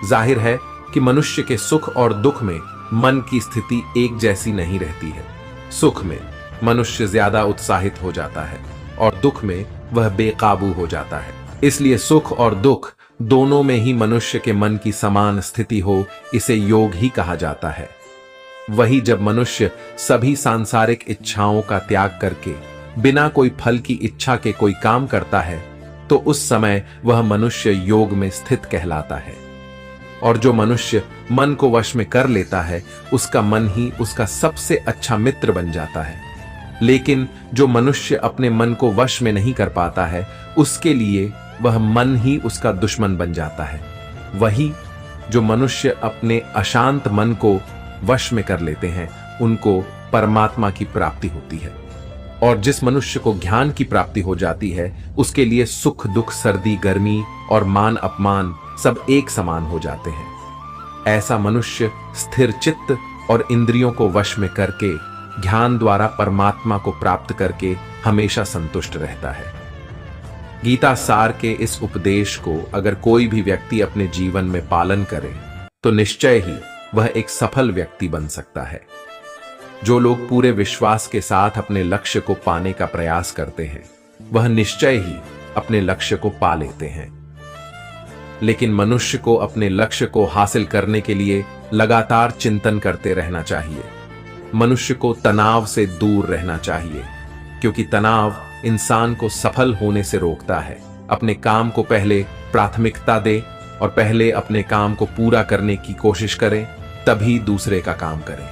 जाहिर है कि मनुष्य के सुख और दुख में मन की स्थिति एक जैसी नहीं रहती है। सुख में मनुष्य ज्यादा उत्साहित हो जाता है और दुख में वह बेकाबू हो जाता है। इसलिए सुख और दुख दोनों में ही मनुष्य के मन की समान स्थिति हो, इसे योग ही कहा जाता है। वही जब मनुष्य सभी सांसारिक इच्छाओं का त्याग करके बिना कोई फल की इच्छा के कोई काम करता है तो उस समय वह मनुष्य योग में स्थित कहलाता है। और जो मनुष्य मन को वश में कर लेता है उसका मन ही उसका सबसे अच्छा मित्र बन जाता है। लेकिन जो मनुष्य अपने मन को वश में नहीं कर पाता है उसके लिए वह मन ही उसका दुश्मन बन जाता है। वही जो मनुष्य अपने अशांत मन को वश में कर लेते हैं उनको परमात्मा की प्राप्ति होती है। और जिस मनुष्य को ज्ञान की प्राप्ति हो जाती है उसके लिए सुख दुख, सर्दी गर्मी और मान अपमान सब एक समान हो जाते हैं। ऐसा मनुष्य स्थिर चित्त और इंद्रियों को वश में करके ज्ञान द्वारा परमात्मा को प्राप्त करके हमेशा संतुष्ट रहता है। गीता सार के इस उपदेश को अगर कोई भी व्यक्ति अपने जीवन में पालन करे तो निश्चय ही वह एक सफल व्यक्ति बन सकता है। जो लोग पूरे विश्वास के साथ अपने लक्ष्य को पाने का प्रयास करते हैं, वह निश्चय ही अपने लक्ष्य को पा लेते हैं। लेकिन मनुष्य को अपने लक्ष्य को हासिल करने के लिए लगातार चिंतन करते रहना चाहिए। मनुष्य को तनाव से दूर रहना चाहिए, क्योंकि तनाव इंसान को सफल होने से रोकता है। अपने काम को पहले प्राथमिकता दे और पहले अपने काम को पूरा करने की कोशिश करें, तभी दूसरे का काम करें।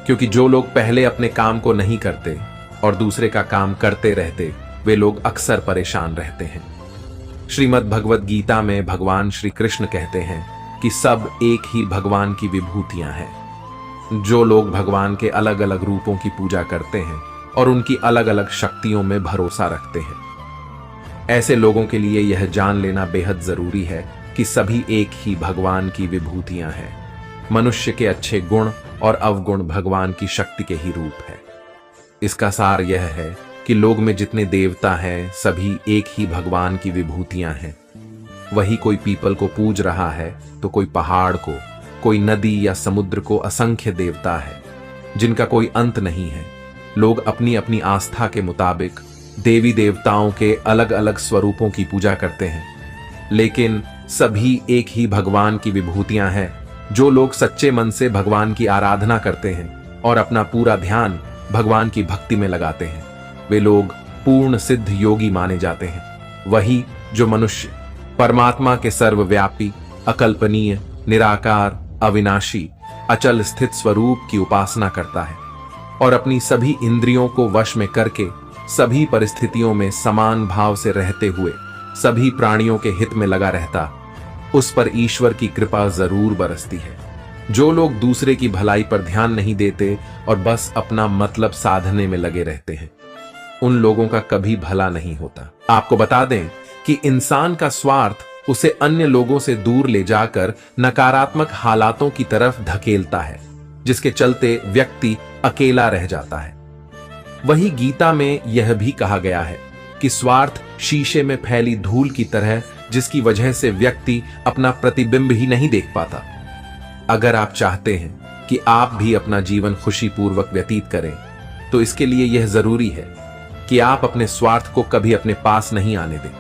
क्योंकि जो लोग पहले अपने काम को नहीं करते और दूसरे का काम करते रहते, वे लोग अक्सर परेशान रहते हैं। श्रीमद् भगवद गीता में भगवान श्री कृष्ण कहते हैं कि सब एक ही भगवान की विभूतियां हैं। जो लोग भगवान के अलग अलग रूपों की पूजा करते हैं और उनकी अलग अलग शक्तियों में भरोसा रखते हैं, ऐसे लोगों के लिए यह जान लेना बेहद जरूरी है कि सभी एक ही भगवान की विभूतियां हैं। मनुष्य के अच्छे गुण और अवगुण भगवान की शक्ति के ही रूप है। इसका सार यह है कि लोग में जितने देवता हैं, सभी एक ही भगवान की विभूतियां हैं। वही कोई पीपल को पूज रहा है तो कोई पहाड़ को, कोई नदी या समुद्र को असंख्य देवता है जिनका कोई अंत नहीं है। लोग अपनी अपनी आस्था के मुताबिक देवी देवताओं के अलग अलग स्वरूपों की पूजा करते हैं, लेकिन सभी एक ही भगवान की विभूतियां हैं। जो लोग सच्चे मन से भगवान की आराधना करते हैं और अपना पूरा ध्यान भगवान की भक्ति में लगाते हैं, वे लोग पूर्ण सिद्ध योगी माने जाते हैं। वही जो मनुष्य परमात्मा के सर्वव्यापी, अकल्पनीय, निराकार, अविनाशी, अचल स्थित स्वरूप की उपासना करता है और अपनी सभी इंद्रियों को वश में करके सभी परिस्थितियों में समान भाव से रहते हुए सभी प्राणियों के हित में लगा रहता, उस पर ईश्वर की कृपा जरूर बरसती है। जो लोग दूसरे की भलाई पर ध्यान नहीं देते और बस अपना मतलब साधने में लगे रहते हैं, उन लोगों का कभी भला नहीं होता। आपको बता दें कि इंसान का स्वार्थ उसे अन्य लोगों से दूर ले जाकर नकारात्मक हालातों की तरफ धकेलता है, जिसके चलते व्यक्ति अकेला रह जाता है। वही गीता में यह भी कहा गया है कि स्वार्थ शीशे में फैली धूल की तरह, जिसकी वजह से व्यक्ति अपना प्रतिबिंब ही नहीं देख पाता। अगर आप चाहते हैं कि आप भी अपना जीवन खुशीपूर्वक व्यतीत करें, तो इसके लिए यह जरूरी है कि आप अपने स्वार्थ को कभी अपने पास नहीं आने दें,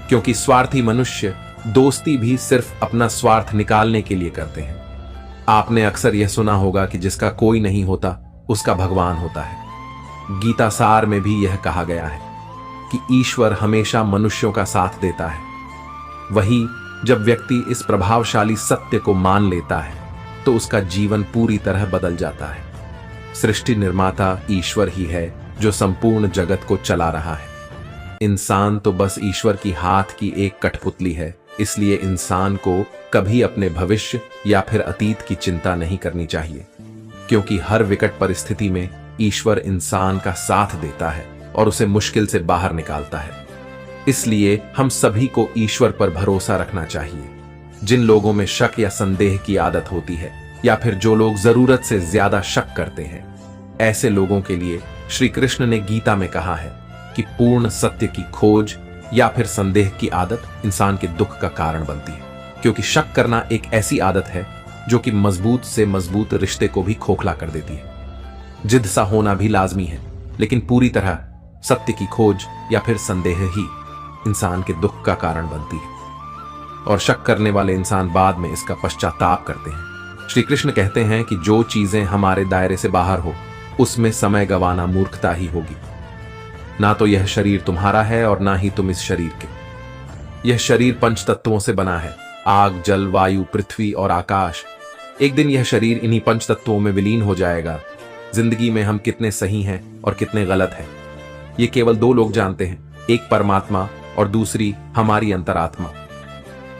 क्योंकि स्वार्थी मनुष्य दोस्ती भी सिर्फ अपना स्वार्थ निकालने के लिए करते हैं। आपने अक्सर यह सुना होगा कि जिसका कोई नहीं होता उसका भगवान होता है। गीता सार में भी यह कहा गया है कि ईश्वर हमेशा मनुष्यों का साथ देता है। वही जब व्यक्ति इस प्रभावशाली सत्य को मान लेता है, तो उसका जीवन पूरी तरह बदल जाता है। सृष्टि निर्माता ईश्वर ही है जो संपूर्ण जगत को चला रहा है। इंसान तो बस ईश्वर की हाथ की एक कठपुतली है। इसलिए इंसान को कभी अपने भविष्य या फिर अतीत की चिंता नहीं करनी चाहिए, क्योंकि हर विकट परिस्थिति में ईश्वर इंसान का साथ देता है और उसे मुश्किल से बाहर निकालता है। इसलिए हम सभी को ईश्वर पर भरोसा रखना चाहिए। जिन लोगों में शक या संदेह की आदत होती है, या फिर जो लोग जरूरत से ज्यादा शक करते हैं, ऐसे लोगों के लिए श्री कृष्ण ने गीता में कहा है कि पूर्ण सत्य की खोज या फिर संदेह की आदत इंसान के दुख का कारण बनती है, क्योंकि शक करना एक ऐसी आदत है जो कि मजबूत से मजबूत रिश्ते को भी खोखला कर देती है। जिद सा होना भी लाजमी है, लेकिन पूरी तरह सत्य की खोज या फिर संदेह ही इंसान के दुख का कारण बनती है, और शक करने वाले इंसान बाद में इसका पश्चाताप करते हैं। श्री कृष्ण कहते हैं कि जो चीजें हमारे दायरे से बाहर हो, उसमें समय गंवाना मूर्खता ही होगी। ना तो यह शरीर तुम्हारा है और ना ही तुम इस शरीर के। यह शरीर पंच तत्वों से बना है, आग, जल, वायु, पृथ्वी और आकाश। एक दिन यह शरीर इन्हीं पंच तत्वों में विलीन हो जाएगा। जिंदगी में हम कितने सही हैं और कितने गलत हैं, ये केवल दो लोग जानते हैं, एक परमात्मा और दूसरी हमारी अंतरात्मा।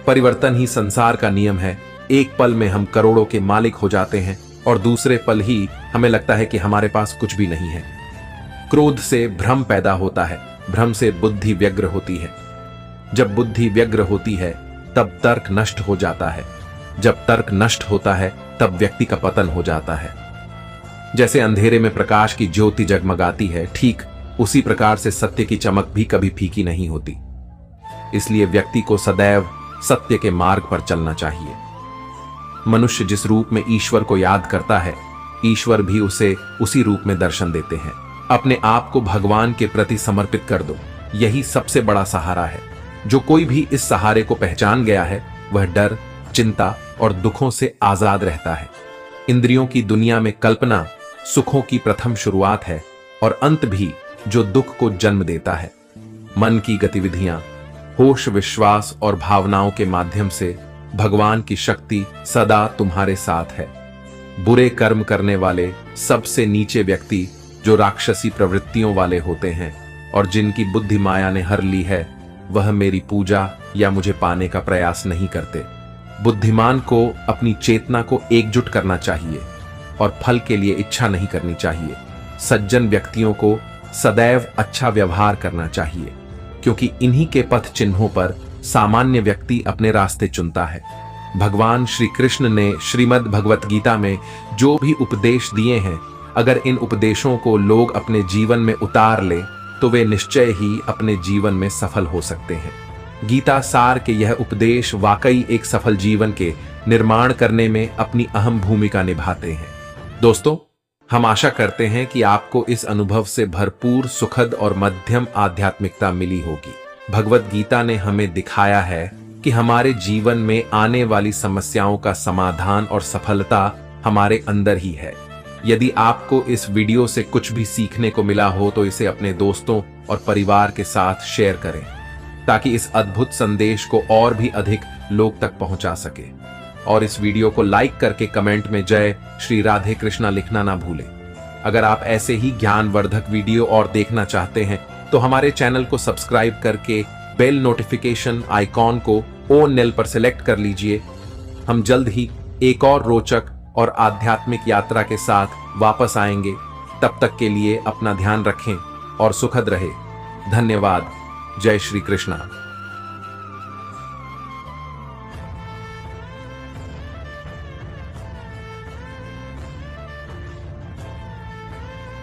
परिवर्तन ही संसार का नियम है। एक पल में हम करोड़ों के मालिक हो जाते हैं और दूसरे पल ही हमें लगता है कि हमारे पास कुछ भी नहीं है। क्रोध से भ्रम पैदा होता है, भ्रम से बुद्धि व्यग्र होती है। जब बुद्धि व्यग्र होती है तब तर्क नष्ट हो जाता है। जब तर्क नष्ट होता है तब व्यक्ति का पतन हो जाता है। जैसे अंधेरे में प्रकाश की ज्योति जगमगाती है, ठीक उसी प्रकार से सत्य की चमक भी कभी फीकी नहीं होती। इसलिए व्यक्ति को सदैव सत्य के मार्ग पर चलना चाहिए। मनुष्य जिस रूप में ईश्वर को याद करता है, ईश्वर भी उसे उसी रूप में दर्शन देते हैं। अपने आप को भगवान के प्रति समर्पित कर दो, यही सबसे बड़ा सहारा है। जो कोई भी इस सहारे को पहचान गया है वह डर, चिंता और दुखों से आजाद रहता है। इंद्रियों की दुनिया में कल्पना सुखों की प्रथम शुरुआत है और अंत भी जो दुख को जन्म देता है। मन की गतिविधियां, होश, विश्वास और भावनाओं के माध्यम से भगवान की शक्ति सदा तुम्हारे साथ है। बुरे कर्म करने वाले सबसे नीचे व्यक्ति जो राक्षसी प्रवृत्तियों वाले होते हैं और जिनकी बुद्धि माया ने हर ली है, वह मेरी पूजा या मुझे पाने का प्रयास नहीं करते। बुद्धिमान को अपनी चेतना को एकजुट करना चाहिए और फल के लिए इच्छा नहीं करनी चाहिए। सज्जन व्यक्तियों को सदैव अच्छा व्यवहार करना चाहिए, क्योंकि इन्हीं के पथ चिन्हों पर सामान्य व्यक्ति अपने रास्ते चुनता है। भगवान श्री कृष्ण ने श्रीमद् भगवत गीता में जो भी उपदेश दिए हैं, अगर इन उपदेशों को लोग अपने जीवन में उतार ले तो वे निश्चय ही अपने जीवन में सफल हो सकते हैं। गीता सार के यह उपदेश वाकई एक सफल जीवन के निर्माण करने में अपनी अहम भूमिका निभाते हैं। दोस्तों, हम आशा करते हैं कि आपको इस अनुभव से भरपूर सुखद और मध्यम आध्यात्मिकता मिली होगी। भगवत गीता ने हमें दिखाया है कि हमारे जीवन में आने वाली समस्याओं का समाधान और सफलता हमारे अंदर ही है। यदि आपको इस वीडियो से कुछ भी सीखने को मिला हो तो इसे अपने दोस्तों और परिवार के साथ शेयर करें, ताकि इस अद्भुत संदेश को और भी अधिक लोग तक पहुंचा सके। और इस वीडियो को लाइक करके कमेंट में जय श्री राधे कृष्णा लिखना ना भूलें। अगर आप ऐसे ही ज्ञानवर्धक वीडियो और देखना चाहते हैं तो हमारे चैनल को सब्सक्राइब करके बेल नोटिफिकेशन आइकॉन को ऑन नेल पर सिलेक्ट कर लीजिए। हम जल्द ही एक और रोचक और आध्यात्मिक यात्रा के साथ वापस आएंगे। तब तक के लिए अपना ध्यान रखें और सुखद रहे। धन्यवाद। जय श्री कृष्णा।